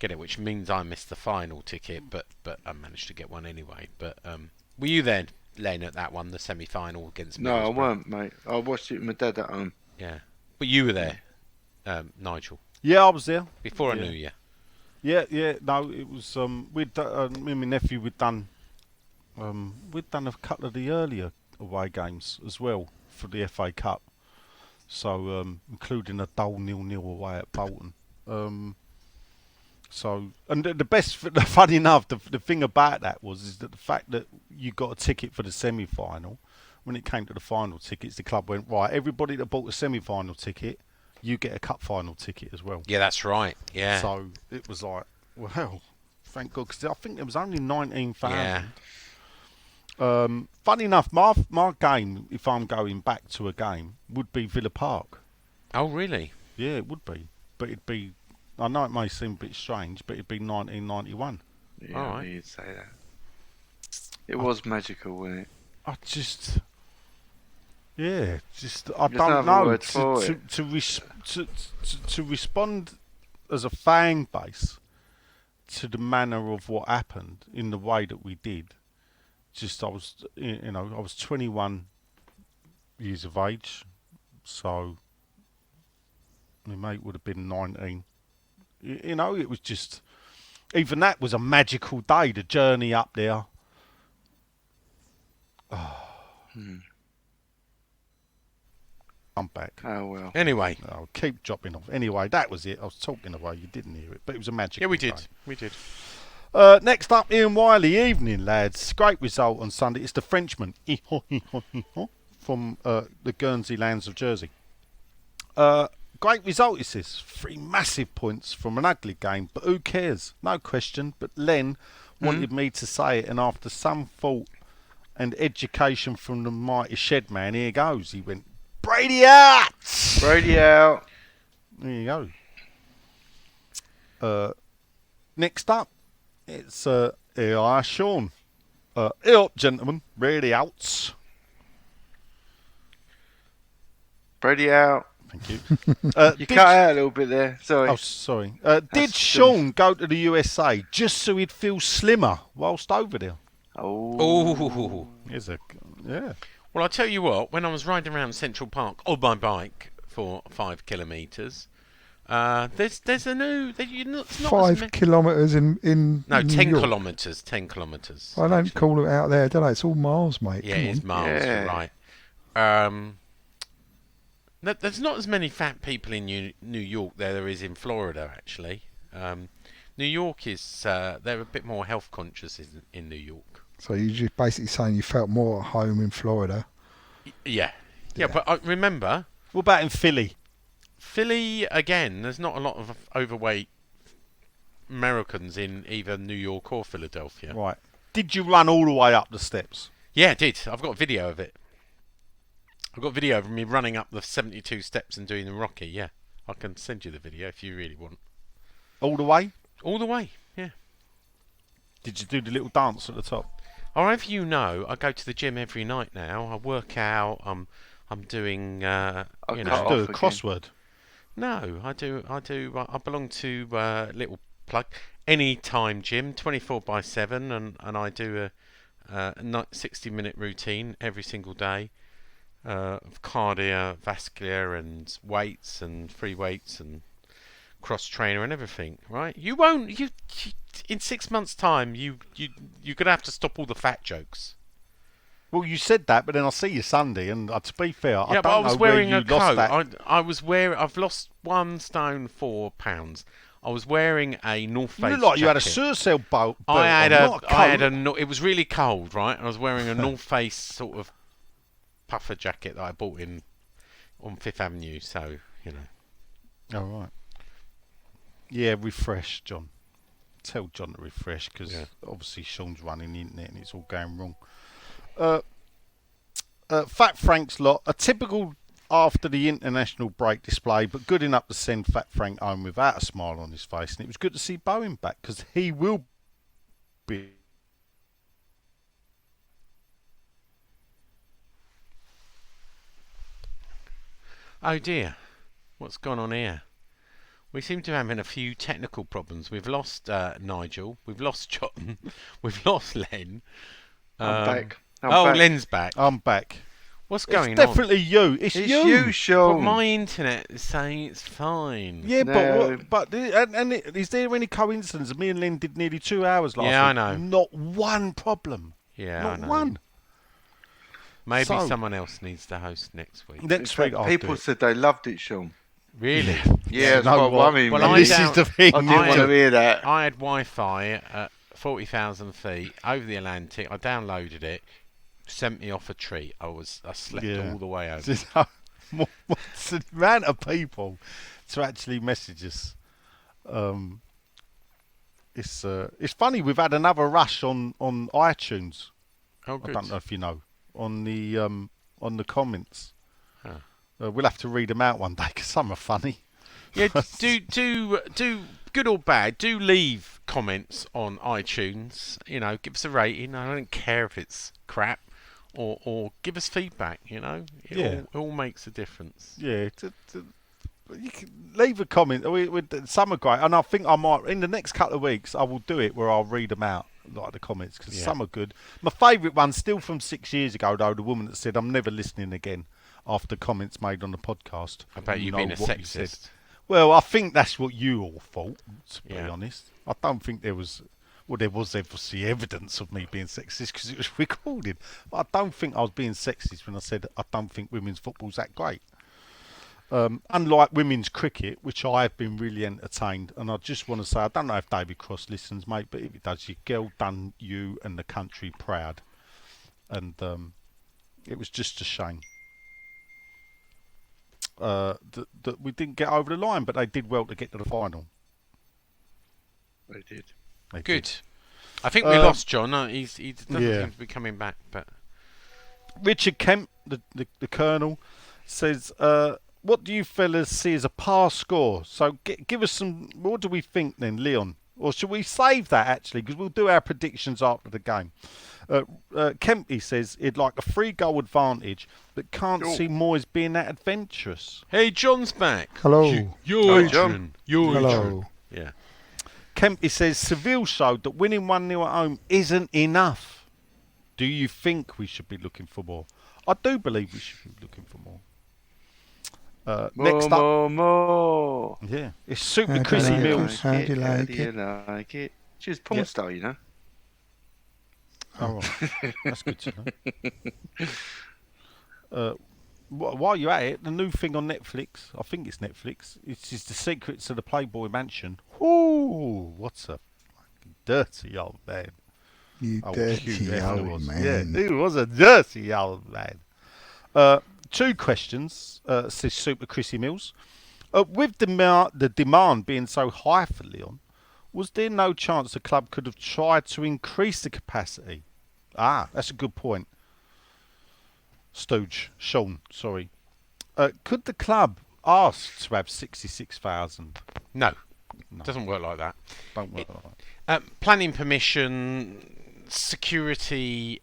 get it, which means I missed the final ticket, but I managed to get one anyway. But were you there, Len, at that one, the semi-final against No, I Middlesbrough? weren't, mate. I watched it with my dad at home. Yeah, but you were there, Nigel, Yeah, I was there. before I Yeah. knew you. Yeah. No, it was. Me and my nephew we'd done a couple of the earlier away games as well for the FA Cup. So including a dull 0-0 away at Bolton. So and funny enough, the thing about that is that the fact that you got a ticket for the semi-final. When it came to the final tickets, the club went, right, everybody that bought a semi-final ticket, you get a cup final ticket as well. Yeah, that's right. Yeah. So it was like, well, thank God, because I think there was only 19,000. Yeah. Funny enough, my game, if I'm going back to a game, would be Villa Park. Oh, really? Yeah, it would be. But it'd be, I know it may seem a bit strange, but it'd be 1991. Yeah, All I right. knew you'd say that. It was magical, wasn't it? I just, yeah, I There's don't no other know. word for it. To respond as a fan base to the manner of what happened in the way that we did, I was 21 years of age, so my mate would have been 19. It was just, even that was a magical day, the journey up there. I'm back. Oh, well. Anyway. I'll keep dropping off. Anyway, that was it. I was talking away. You didn't hear it, but it was a magical Yeah, we did. day. We did. Next up, Ian Wiley. Evening, lads. Great result on Sunday. It's the Frenchman from the Guernsey lands of Jersey. Great result, he says. 3 massive points from an ugly game, but who cares? No question. But Len wanted me to say it, and after some thought and education from the mighty shed man, here goes. He went, Brady out! Brady out. There you go. Next up, it's Eli Sean. Hey up, gentlemen. Brady outs. Brady out. Thank you. You cut out a little bit there. Sorry. Oh, sorry. Did Sean go to the USA just so he'd feel slimmer whilst over there? Oh. Yeah. Well, I'll tell you what. When I was riding around Central Park on my bike for 5 kilometres, there's a new. It's not as 5 kilometres in No, New 10 York. kilometres. 10 kilometres. I don't call it out there, do I? It's all miles, mate. Yeah, Come it is on. miles. Yeah. You're right. There's not as many fat people in New York there is in Florida, actually. New York is they're a bit more health conscious in New York. So you're just basically saying you felt more at home in Florida. Yeah, but I remember What about in Philly? Philly again. There's not a lot of overweight Americans in either New York or Philadelphia. Right. Did you run all the way up the steps? Yeah, I did. I've got a video of it. I've got a video of me running up the 72 steps and doing the Rocky. Yeah, I can send you the video if you really want. All the way? All the way. Yeah. Did you do the little dance at the top? Or as you know, I go to the gym every night now. I work out. I'm doing. I You can't know. Do a again. crossword. No, I do. I belong to little plug Anytime Gym, 24/7, and I do a 60-minute routine every single day of cardiovascular and weights and free weights and cross trainer and everything. Right? You won't. You in 6 months' time, you're gonna have to stop all the fat jokes. Well, you said that, but then I see you Sunday, and to be fair, I Yeah, don't but I was know where wearing you a lost coat. that. I've lost 1 stone 4 pounds. I was wearing a North Face You look like you had a jacket. Surcell boat. I had not a coat. it was really cold, right? I was wearing a North Face sort of puffer jacket that I bought on Fifth Avenue, so, you know. Oh, right. Yeah, refresh, John. Tell John to refresh, because obviously Sean's running the internet and it's all going wrong. Fat Frank's lot, a typical after the international break display, but good enough to send Fat Frank home without a smile on his face. And it was good to see Bowen back, because he will be. Oh dear, what's gone on here? We seem to be having a few technical problems. We've lost Nigel, we've lost John, we've lost Len. I'm back. I'm back. Len's back. I'm back. What's going It's definitely you. It's It's you. you, on? Sean. But my internet is saying it's fine. Yeah, No. is there any coincidence? Me and Lynn did nearly 2 hours last week. Yeah, I know. Not one problem. Yeah, Not I know. one. Maybe So- someone else needs to host next week. Next In week fact, I'll people do it. said they loved it, Sean. Really? Yeah, it's know quite what? worrying. Well, me. I This doubt- is the thing. I didn't want to hear that. I had Wi-Fi at 40,000 feet over the Atlantic. I downloaded it, sent me off a treat. I slept Yeah. all the way over. Just what's the amount of people to actually message us? It's funny. We've had another rush on iTunes. Oh, I good. don't know if you know on the comments. Huh. We'll have to read them out one day because some are funny. Yeah, do good or bad. Do leave comments on iTunes. You know, give us a rating. I don't care if it's crap, or give us feedback. You know, it all makes a difference. Yeah, you can leave a comment. Some are great, and I think I might in the next couple of weeks I will do it where I'll read them out, like the comments, because some are good. My favourite one's still from 6 years ago, though. The woman that said, "I'm never listening again," after comments made on the podcast. About you know being a what you said. sexist. Well, I think that's what you all thought, to be Yeah. honest. I don't think there was. Well, there was obviously evidence of me being sexist because it was recorded. But I don't think I was being sexist when I said I don't think women's football's that great. Unlike women's cricket, which I have been really entertained, and I just want to say, I don't know if David Cross listens, mate, but if it does, your girl done you and the country proud. And it was just a shame that we didn't get over the line, but they did well to get to the final. They did. They Good. did. I think we lost John. He doesn't Yeah. seem to be coming back, but Richard Kemp, the Colonel, says, what do you fellas see as a pass score? So give us some, what do we think then, Leon? Or should we save that, actually, because we'll do our predictions after the game. Kemp, he says, he'd like a 3-goal advantage, but can't see Moyes being that adventurous. hey, John's back. Hello. You're Hi, John. Hello. Yeah. Kemp, he says, Seville showed that winning 1-0 at home isn't enough. Do you think we should be looking for more? I do believe we should be looking for more. Next up, More. yeah, it's Super How do Chrissy you like Mills. it? How do you like do you it? like it? She was porn Yeah. star, you know. Oh, right. That's good to know. While you're at it, the new thing on Netflix, I think it's Netflix, it's just The Secrets of the Playboy Mansion. Ooh, what's a fucking dirty old man. You Oh, dirty Hugh Hefner old was. man. Yeah, he was a dirty old man. 2 questions, says Super Chrissy Mills. With the demand being so high for Leon, was there no chance the club could have tried to increase the capacity? Ah, that's a good point. Sean, sorry. Could the club ask to have 66,000? No, No. doesn't work like that. Don't work like that. Planning permission, security,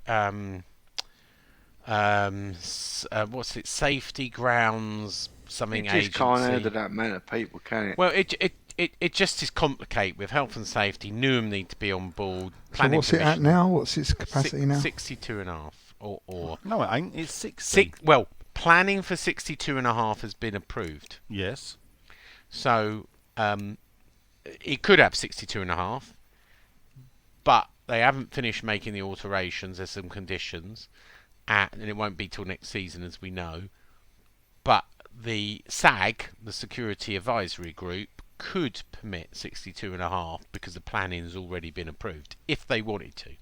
safety grounds, something You just agency. can't handle that amount of people, can it? Well, it just is complicated with health and safety. Newham need to be on board. So Planning what's it at permission, now? What's its capacity now? 62.5 or No, it ain't. It's 60. well, planning for 62.5 has been approved. Yes. So it could have 62.5, but they haven't finished making the alterations. There's some conditions, and it won't be till next season, as we know. But the SAG, the Security Advisory Group, could permit 62.5 because the planning has already been approved, if they wanted to.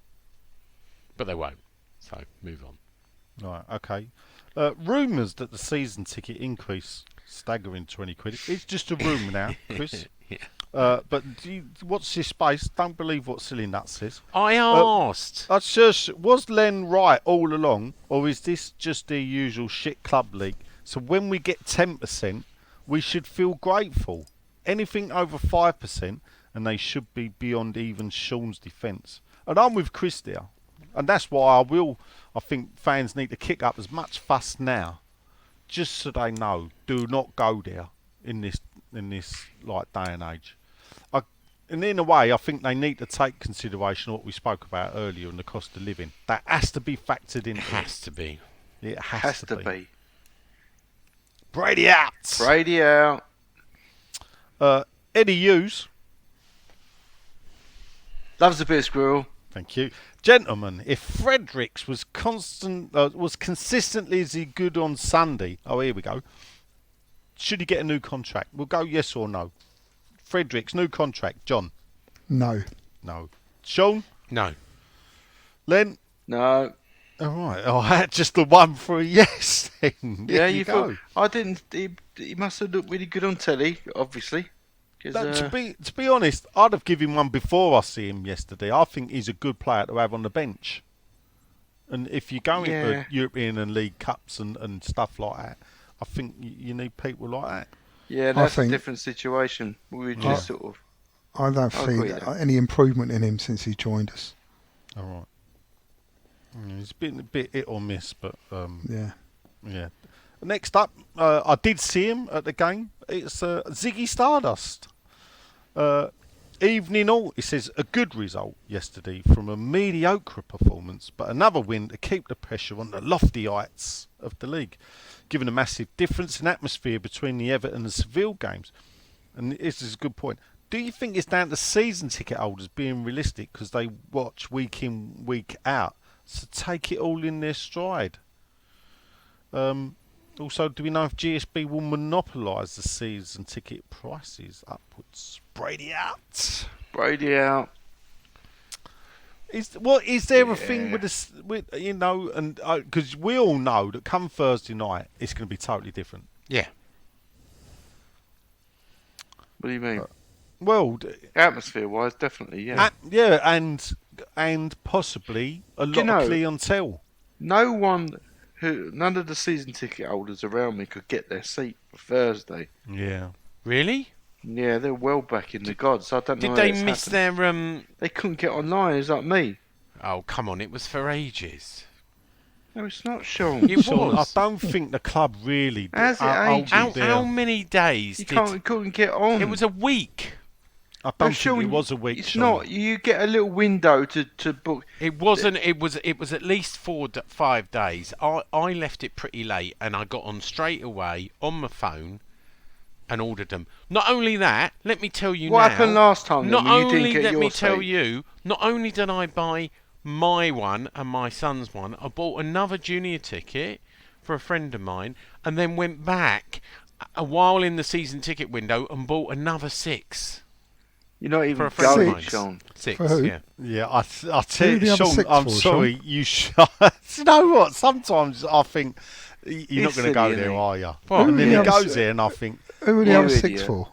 But they won't. So move on. Right, okay. Rumours that the season ticket increase staggering 20 quid. It's just a rumour now, Chris. Yeah. But what's this space? Don't believe what Silly Nuts says. I asked. Was Len right all along, or is this just the usual shit club league? So when we get 10%, we should feel grateful. Anything over 5%, and they should be beyond even Sean's defence. And I'm with Chris there. And that's why I think fans need to kick up as much fuss now, just so they know, do not go there in this like day and age. And in a way, I think they need to take consideration of what we spoke about earlier in the cost of living. That has to be factored in. It has to be. It Has to be. Brady out. Brady out. Eddie Hughes. Loves a bit of squirrel. Thank you, gentlemen. If Fredericks was consistently as good on Sunday, here we go. Should he get a new contract? We'll go yes or no. Fredericks, new contract. John? No. No. Sean? No. Len? No. All right. Oh, that's just the one for a yes. Then. Yeah, There you go. thought I didn't. He must have looked really good on telly, obviously. 'Cause, No, to be honest, I'd have given him one before I see him yesterday. I think he's a good player to have on the bench. And if you're going to European and League Cups and stuff like that, I think you need people like that. yeah, that's a think- different situation. We were just sort of. I don't I see agree there. any improvement in him since he joined us. All right. He's been a bit hit or miss, but Yeah. yeah. Next up, I did see him at the game. It's Ziggy Stardust. Evening all, he says, a good result yesterday from a mediocre performance, but another win to keep the pressure on the lofty heights of the league, given a massive difference in atmosphere between the Everton and Seville games. And this is a good point. Do you think it's down to season ticket holders being realistic because they watch week in, week out? So take it all in their stride. Also, do we know if GSB will monopolise the season ticket prices upwards? Brady out. Brady out. Is there a thing with this? With and because we all know that come Thursday night it's going to be totally different. Yeah. What do you mean? Well, Atmosphere-wise, definitely, yeah. and possibly a lot you know- of clientele. None of the season ticket holders around me could get their seat for Thursday. Yeah. Really? Yeah, they're well back in the gods. I don't know. Did how they it's miss happened. their They couldn't get online. It's like me. Oh, come on! It was for ages. No, it's not, Sean. It Sean, was. I don't think the club really Has it hold aged? you there. How many days You did? couldn't get on. It was a week. I don't think it was a week. It's Sean. not. You get a little window to book. It wasn't. It was at least 5 days. I left it pretty late, and I got on straight away on my phone and ordered them. Not only that, let me tell you What now. happened last time? Then, Not when you didn't only get let your me tell seat? you. Not only did I buy my one and my son's one, I bought another junior ticket for a friend of mine, and then went back a while in the season ticket window and bought another 6. You're not For even a friend of going, mine. Sean. 6, For who? yeah. Yeah, I tell Who are you, the other Sean, 6 I'm for, sorry. Sean? You you know what? Sometimes I think you're not It's going to go silly, there, isn't it? are you? What? And then Who he are the other goes there, and I think, Who are the You other 6 idiot. for?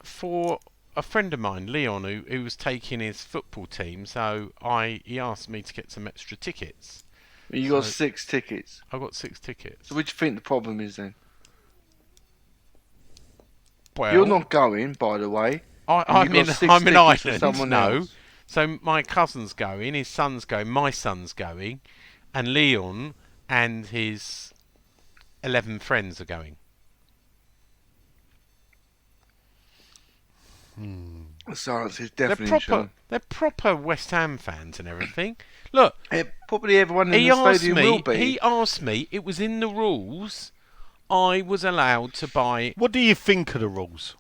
For a friend of mine, Leon, who was taking his football team, so he asked me to get some extra tickets. You got So- 6 tickets. I got 6 tickets. So what do you think the problem is then? Well, You're not going, by the way. I'm you've in got 6 I'm in tickets for Ireland. someone No, else. so my cousin's going, his son's going, my son's going, and Leon and his 11 friends are going. The silence is They're definitely proper. Sean. They're proper West Ham fans and everything. Look, Probably everyone in he the asked stadium will me. be. He asked me. It was in the rules. I was allowed to buy. what do you think of the rules?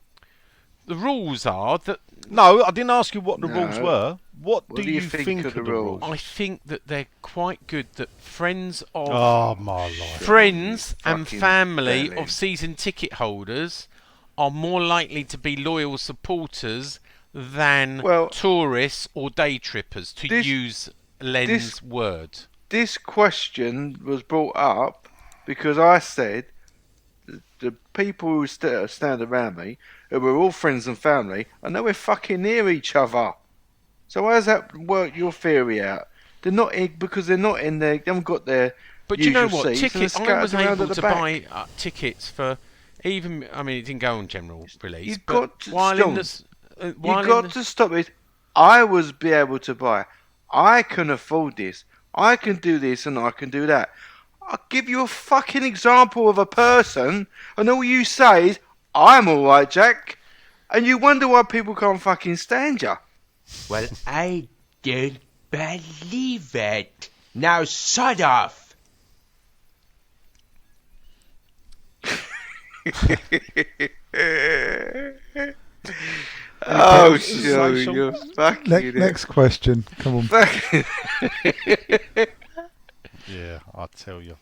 The rules are that No, I didn't ask you what the No. rules were. What What do you think of the rules? I think that they're quite good. That friends of Oh, my life. friends and Fucking family belly. of season ticket holders are more likely to be loyal supporters than Well, tourists or day trippers, to this- use Len's word. This question was brought up because I said the people who stand around me, who were all friends and family, I know we're fucking near each other. So how does that work your theory out? They're not in, because they're not in there. They haven't got their But you know usual what? seats and Tickets. they're I was scattered around able at the to back. buy tickets for even. I mean, it didn't go on general release. You've but got to while stop. in this, You while in got the- to stop it. I was be able to buy. I can afford this. I can do this and I can do that. I'll give you a fucking example of a person, and all you say is, "I'm all right, Jack," and you wonder why people can't fucking stand you. Well, I don't believe it. Now, sod off. Oh, else to say, sure, Sean? you're fucking. Next question. Come on. Yeah, I tell you.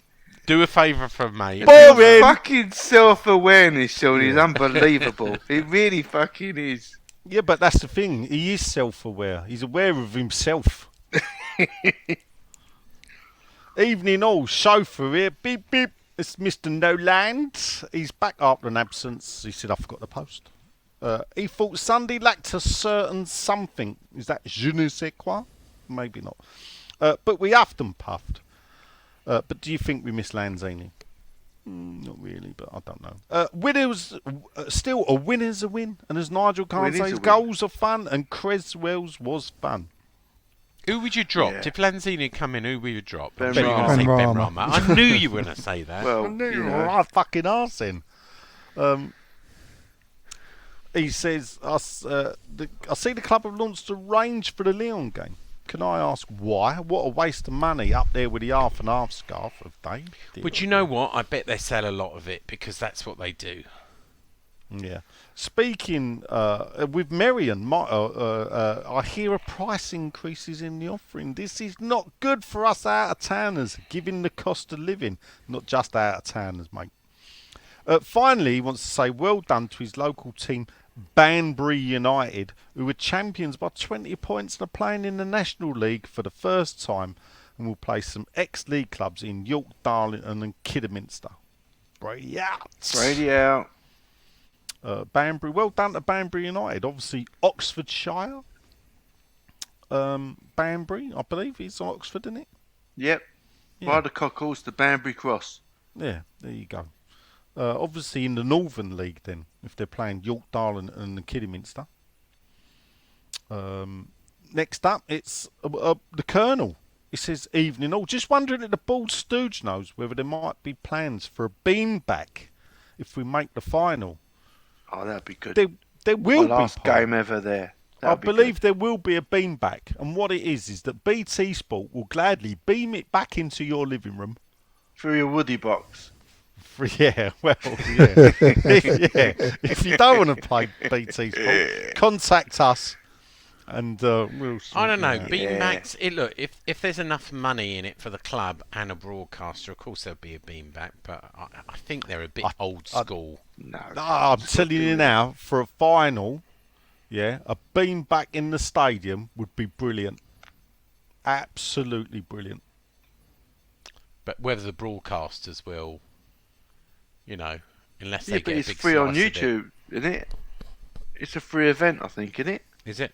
do a favour for me. Your fucking self-awareness, Sean, is unbelievable. It really fucking is. Yeah, but that's the thing. He is self-aware. He's aware of himself. Evening all, chauffeur here. Beep, beep. It's Mr. Noland. He's back after an absence. He said, I forgot the post. He thought Sunday lacked a certain something. Is that je ne sais quoi? Maybe not. But we often puffed. But do you think we miss Lanzini? Not really, but I don't know. Winners, still a winner's a win. And as Nigel can't Win is say, a his win. goals are fun and Creswell's was fun. Who would you drop? Yeah. If Lanzini had come in, who would you drop? Ben I'm sure you're going to say Rama. Ben Ben Rama. I knew you were going to say that. Well, Right fucking arse then. He says, I see the club have launched a range for the Leon game. Can I ask why? What a waste of money up there with the half and half scarf of Dave. But you know what? I bet they sell a lot of it because that's what they do. Yeah. Speaking with Marion, I hear a price increases in the offering. This is not good for us out of towners, given the cost of living. Not just out of towners, mate. Finally, he wants to say well done to his local team, Banbury United, who were champions by 20 points and are playing in the National League for the first time and will play some ex-league clubs in York, Darlington and Kidderminster. Brady out. Brady out. Banbury, well done to Banbury United. Obviously, Oxfordshire. Banbury, I believe, is Oxford, isn't it? Yep. Yeah. By the Cockles to Banbury Cross. Yeah, there you go. Obviously, in the Northern League, then, if they're playing York, Darlington and Kidderminster. Next up, it's the Colonel. He says, evening all. Just wondering if the Bald Stooge knows whether there might be plans for a beanbag if we make the final. Oh, that'd be good. there will My last be game ever there. I That'll be believe there will be a beanbag, and what it is that BT Sport will gladly beam it back into your living room. good. Through your woody box. Yeah, well, yeah. If you don't want to play BT Sport, contact us, and we'll. I don't know. Yeah. Beanbags. Look, if there's enough money in it for the club and a broadcaster, of course there'll be a beanbag. But I think they're a bit old school. No. I'm telling you now, for a final, yeah, a beanbag in the stadium would be brilliant. Absolutely brilliant. But whether the broadcasters will, unless Yeah, they but get a it's big free on slice of it. YouTube, isn't it? It's a free event, I think, isn't it? Is it?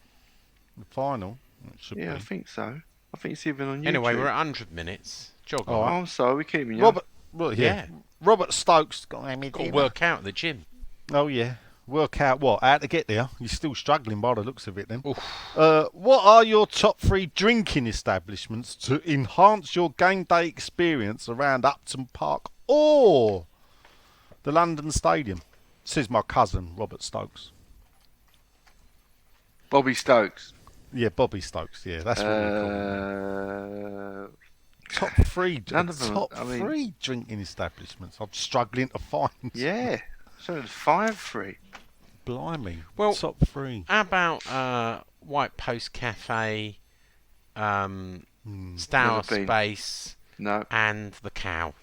The final, it should Yeah, I be. think so. I think it's even on YouTube. Anyway, we're at 100 minutes. Jog Oh, on. I'm sorry, we're keeping you. Robert, well, yeah. Robert Stokes got Got to work out at the gym. Oh yeah, work out what? How to get there? You're still struggling by the looks of it, then. Oof. What are your top 3 drinking establishments to enhance your game day experience around Upton Park or the London Stadium? Says my cousin Robert Stokes. Bobby Stokes. Yeah, Bobby Stokes. Yeah, that's what we call him. Top 3. None of them, Top I mean- 3 drinking establishments. I'm struggling to find. Yeah. So it's 5-3. Blimey. Well, top 3. How about White Post Cafe, Stour Never been. Space, No, and the Cow?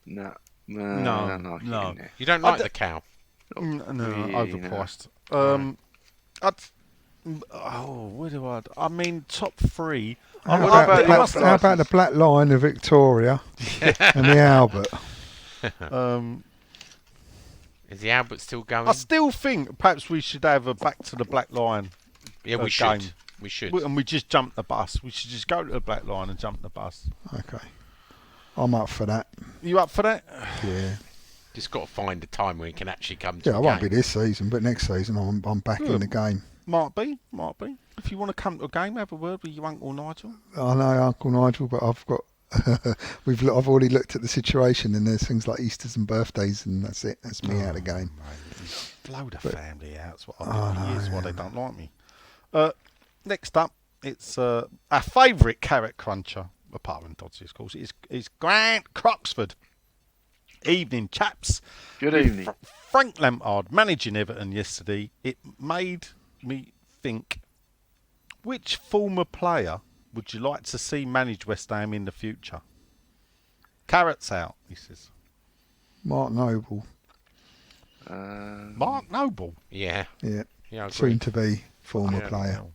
no. No, No. no. You don't I like d- the Cow? No, really, overpriced. Where do I mean, top 3. How What about, about the the black, Oxford how about the Black Lion of Victoria and the Albert? Is the Albert still going? I still think perhaps we should have a back to the Black Lion. Yeah, we game. should. We should. And we just jump the bus. We should just go to the Black Lion and jump the bus. Okay. I'm up for that. You up for that? Yeah. Just got to find a time where he can actually come to Yeah, the I won't game. be this season, but next season I'm back in the game. Might be. If you want to come to a game, have a word with your Uncle Nigel. I know Uncle Nigel, but I've got I've already looked at the situation, and there's things like Easters and birthdays, and that's it. That's me out of the game. Blow the family out. That's what Oh, I no, think it is, why yeah. they don't like me. Next up, it's our favourite carrot cruncher, apart from Dodgy, of course, is Grant Croxford. Evening, chaps. Good With evening. Frank Lampard managing Everton yesterday, it made me think, which former player would you like to see manage West Ham in the future? Carrots out, he says. Mark Noble, Mark Noble. Yeah. yeah, Yeah, I agree. soon to be former Yeah, player. Well,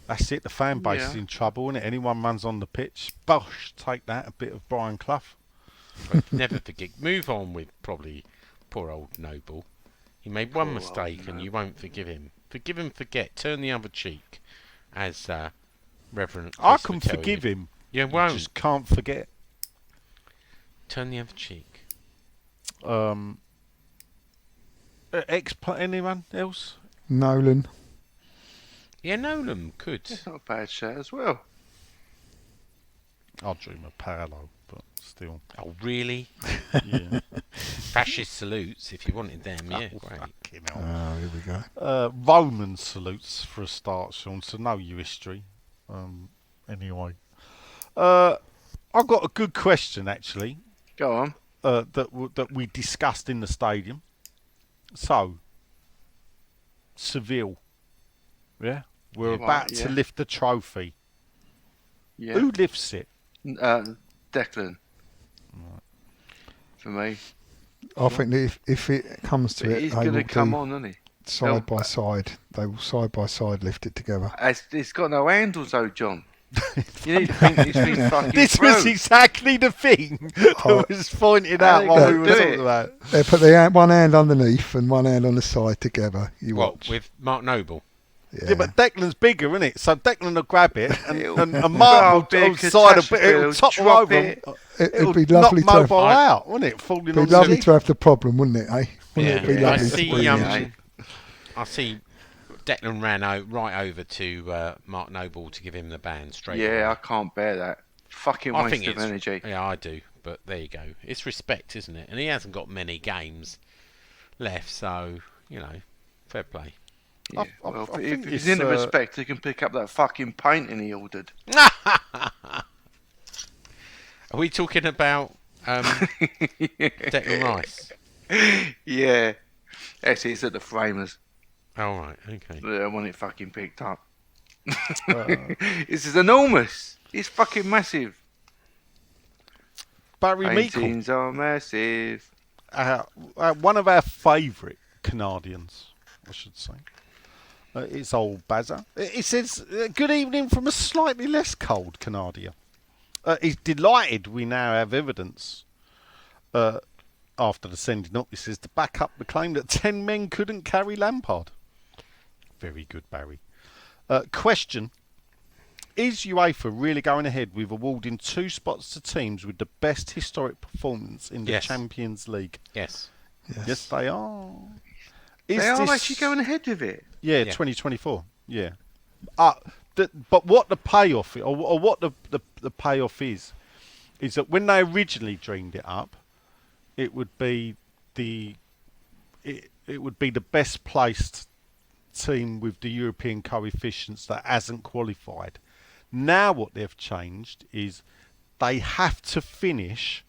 that's it, the fan base is Yeah. in trouble, isn't it? Anyone runs on the pitch, bosh, take that, a bit of Brian Clough. But never forget. Move on with probably poor old Noble. He made one Poor mistake, old and you won't forgive him. Forgive and forget. Turn the other cheek, as Reverend. I Chris can would tell forgive you. him, You won't. just can't forget. Turn the other cheek. Anyone else? Nolan, Yeah, Nolan could. It's not a bad shout as well. I'll dream of Paolo, but still. Oh, really? Yeah. Fascist salutes, if you wanted them. Yeah, great. Fucking hell. oh, here we go. Roman salutes for a start, Sean, so know your history. Anyway. I've got a good question, actually, Go on. that we discussed in the stadium. So, Seville. Yeah? We're Right, about yeah. to lift the trophy. Yeah. Who lifts it? Declan. For me. I think that if it comes to But it, he's they going to will come do on, isn't he? side by side. They will side by side lift it together. It's got no handles though, John. You need to think it's been fucking This through. was exactly the thing Oh. that was pointed How out they while gonna we were do talking it? about it. They put the one hand underneath and one hand on the side together. You What, watch. with Mark Noble? Yeah, but Declan's bigger, isn't it? So Declan will grab it, and It'll- Mark be will a on side of it. catastrophe, It'll top drop over. it. It'd be lovely knock to Mobile have, out, wouldn't it? Falling be on the lovely seat. to have the problem, wouldn't it? Eh? Wouldn't it be Yeah. lovely to see, bring um, it? I see Declan ran right over to Mark Noble to give him the ban straight away. Yeah, I can't bear that. Fucking I waste think of it's energy. Yeah, I do. But there you go. It's respect, isn't it? And he hasn't got many games left, so Fair play. Yeah. I Well, think if he's it's, in the respect, he can pick up that fucking painting he ordered. Are we talking about Declan Rice? Yeah. Yes, it's at the framers. Oh, right, okay. I want it fucking picked up. Uh, This is enormous. It's fucking massive. Barry Meikle, Paintings are massive. one of our favourite Canadians, I should say. It's old Bazza. It says, good evening from a slightly less cold Canadian. He's delighted we now have evidence after the sending up, he says, to back up the claim that 10 men couldn't carry Lampard. Very good, Barry. Question. Is UEFA really going ahead with awarding 2 spots to teams with the best historic performance in the Yes. Champions League? Yes. Yes, they are. They are actually going ahead with it. Yeah, Yeah. 2024. Yeah. But what the payoff, or what the payoff is that when they originally dreamed it up, it would be the best placed team with the European coefficients that hasn't qualified. Now what they've changed is they have to finish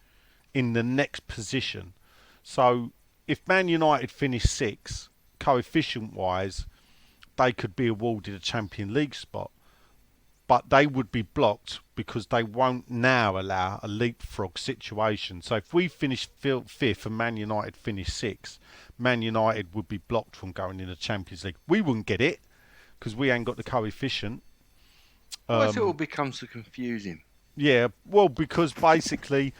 in the next position. So if Man United finish 6, coefficient wise, they could be awarded a Champions League spot, but they would be blocked because they won't now allow a leapfrog situation. So if we finish 5th and Man United finish 6th, Man United would be blocked from going in the Champions League. We wouldn't get it because we ain't got the coefficient. Why does it all become so confusing? Yeah, well, because basically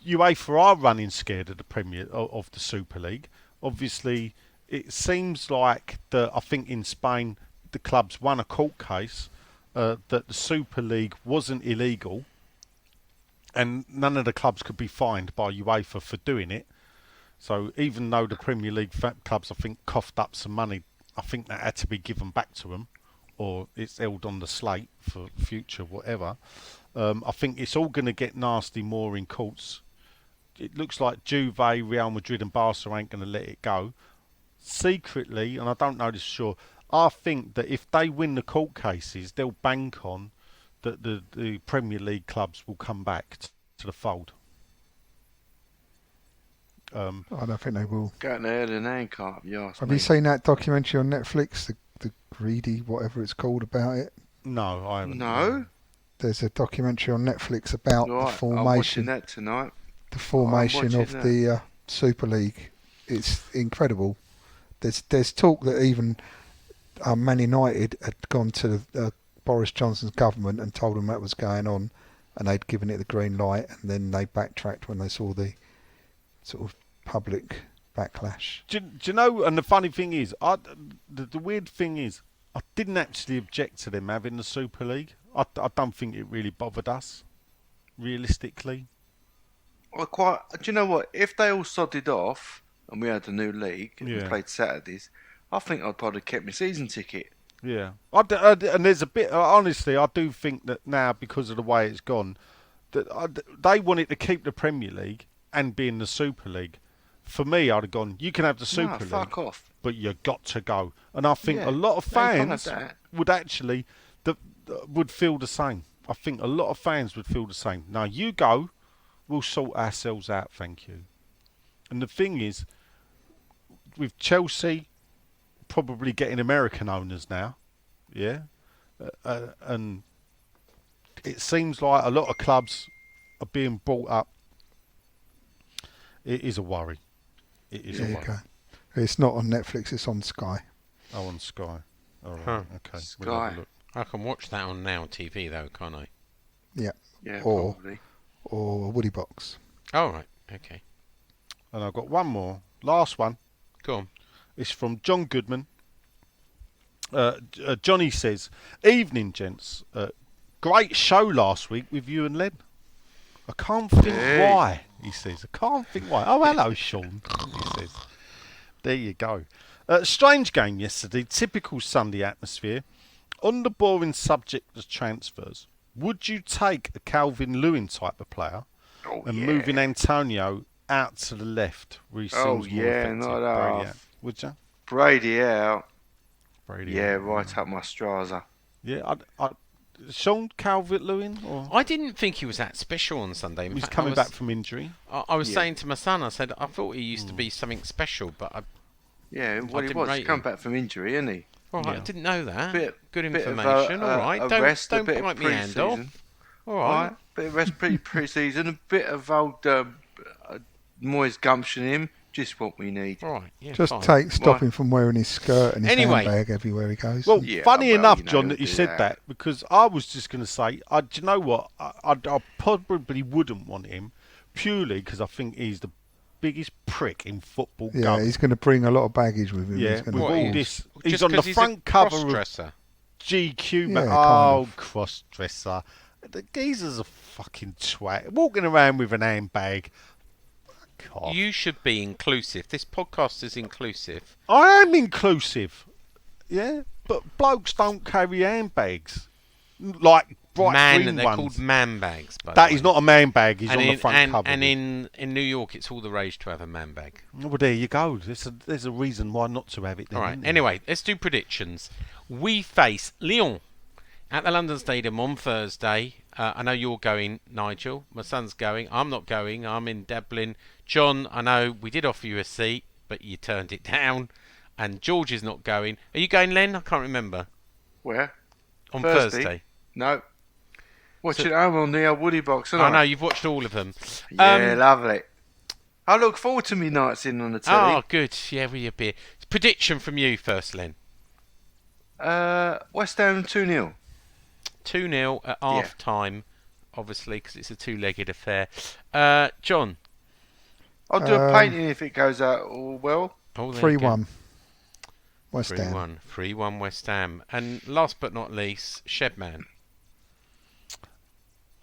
UEFA are running scared of the of the Super League. Obviously, it seems like I think in Spain the clubs won a court case that the Super League wasn't illegal, and none of the clubs could be fined by UEFA for doing it. So even though the Premier League clubs, I think, coughed up some money, I think that had to be given back to them, or it's held on the slate for future whatever. I think it's all going to get nasty more in courts. It looks like Juve, Real Madrid and Barca ain't going to let it go. Secretly, and I don't know this for sure, I think that if they win the court cases, they'll bank on that the Premier League clubs will come back to the fold. I don't think they will. Going ahead and handcart, you ask Have me. you seen that documentary on Netflix, the Greedy, whatever it's called, about it? No, I haven't. No? There's a documentary on Netflix about Right, the I'm watching formation, that tonight. the formation watching of that. the Super League. It's incredible. There's talk that even Man United had gone to Boris Johnson's government and told them that was going on, and they'd given it the green light, and then they backtracked when they saw the sort of public backlash. Do you know? And the funny thing is, the weird thing is, I didn't actually object to them having the Super League. I don't think it really bothered us, realistically. Do you know what? If they all sodded off and we had a new league and we Yeah. played Saturdays, I think I'd probably kept my season ticket. Yeah, and there's a bit. Honestly, I do think that now, because of the way it's gone, that they wanted to keep the Premier League and be in the Super League. For me, I'd have gone, you can have the Super No, League, fuck off. but you got to go. And I think Yeah, a lot of no, you can't fans have that. would actually would feel the same. I think a lot of fans would feel the same. Now you go, we'll sort ourselves out, thank you. And the thing is, with Chelsea probably getting American owners now, yeah, and it seems like a lot of clubs are being brought up. It is a worry. It is a worry. Okay. It's not on Netflix. It's on Sky. Oh, on Sky. All right. Huh. Okay. We'll have a Sky. look. I can watch that on Now TV though, can't I? Yeah. Yeah, Or- probably. Or Woody Box. Oh, right. Okay. And I've got one more. Last one. Go on. It's from John Goodman. Johnny says, "Evening, gents. Great show last week with you and Len. I can't think Hey. why," he says. "I can't think why." Oh, hello, Sean, he says. There you go. Strange game yesterday. Typical Sunday atmosphere. On the boring subject of transfers, would you take a Calvin Lewin type of player Oh, and yeah. moving Antonio out to the left, where he Oh, seems more yeah, effective? not Very, half. yeah. Would you? Brady out. Brady. Yeah, right up my Straza. Yeah, Sean Calvert-Lewin, or I didn't think he was that special on Sunday. In he's fact, coming back from injury. I was Yeah. saying to my son, I said, I thought he used to be something special, but Yeah, well, he didn't was. rate He's come him. back from injury, isn't he? all right, Yeah. I didn't know that. Good Bit of information. a All right, a don't rest, a bit of bite me hand off. pre-season. All right. Bit of rest pre-season, a bit of old Moyes gumption in him. Just what we need. All right. Yeah, Just fine. stop him from wearing his skirt and his Anyway. handbag everywhere he goes. Well, Yeah, funny well, enough, you know, John, he'll that you do said that. that, because I was just going to say, do you know what? I probably wouldn't want him purely because I think he's the biggest prick in football. yeah, going. he's going to bring a lot of baggage with him. Yeah, he's gonna with What, all he- this. Just He's on the 'cause he's a front cover of cross-dresser. GQ. Yeah, But, kind of. cross-dresser. The geezer's a fucking twat. Walking around with an handbag. Fuck off. You should be inclusive. This podcast is inclusive. I am inclusive. Yeah, but blokes don't carry handbags. Like bright green They're ones. called man bags. By That the is way. not a man bag. He's and on in, the front and, cover. and in New York, it's all the rage to have a man bag. Well, there you go. There's a reason why not to have it. Then, All right. isn't there? Anyway, let's do predictions. We face Lyon at the London Stadium on Thursday. I know you're going, Nigel. My son's going. I'm not going. I'm in Dublin. John, I know we did offer you a seat, but you turned it down. And George is not going. Are you going, Len? I can't remember. Where? On Thursday? Thursday. No. Watching it home on the old Woody box, I aren't know you've watched all of them. Yeah, lovely. I look forward to me nights in on the telly. Oh, good. Yeah, with your beer. Prediction from you first, Len. West Ham 2-0. 2-0 at Yeah. half time, obviously, because it's a two-legged affair. John. I'll do a painting if it goes out all well. Oh, there you go. 3-1. West Ham. 3-1. 3-1 West Ham. And last but not least, Shedman.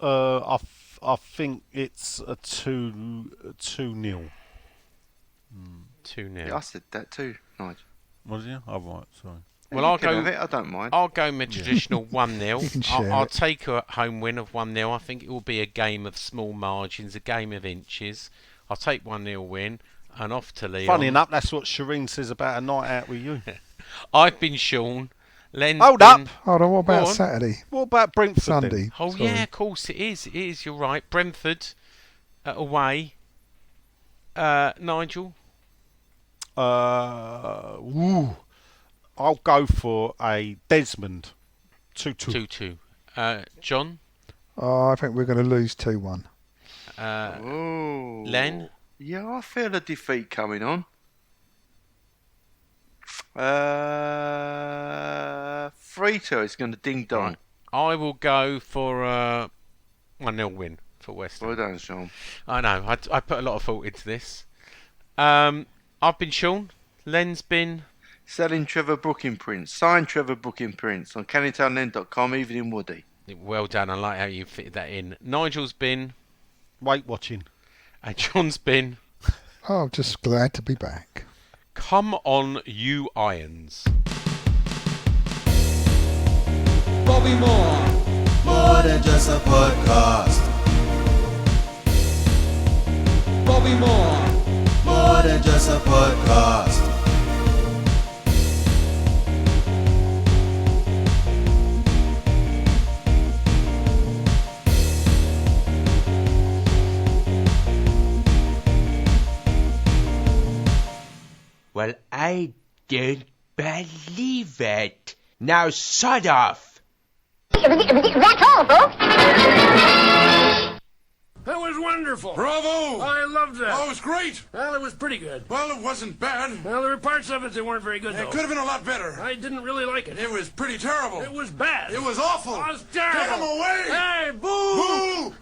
I think it's a 2-0. 2-0. Yeah, I said that too, Nigel. Was you? Oh, right, sorry. Well, You I'll can go. have it, I don't mind. I'll go my traditional You 1-0. can share I'll it. take a home win of 1-0. I think it will be a game of small margins, a game of inches. I'll take 1-0 win and off to Leon. Funny enough, that's what Shireen says about a night out with you. I've been Sean. Len's Hold been... up. Hold on, what Go about on. Saturday? What about Brentford then? Sunday? Oh, Sorry. yeah, of course it is. It is, you're right. Brentford away. Nigel? I'll go for a Desmond 2-2. 2-2. John? Oh, I think we're going to lose 2-1. Oh. Len? Yeah, I feel a defeat coming on. 3-2. It's going to ding dong. Right. I will go for a 1-0 win for West Ham. Well done, Sean. I know. I put a lot of thought into this. I've been Sean. Len's been... Selling Trevor booking prints. Sign Trevor booking prints on canningtownlen.com, even in Woody. Well done. I like how you fitted that in. Nigel's been... Weight watching. And John's been... Oh, just glad to be back. Come on, you irons. Bobby Moore. More than just a podcast. Bobby Moore. More than just a podcast. Well, I don't believe it. Now, sod off. That's all, folks. That was wonderful. Bravo! I loved that. Oh, it was great. Well, it was pretty good. Well, it wasn't bad. Well, there were parts of it that weren't very good, It though. could have been a lot better. I didn't really like it. It was pretty terrible. It was bad. It was awful. It was terrible. Get him away! Hey, boo! Boo!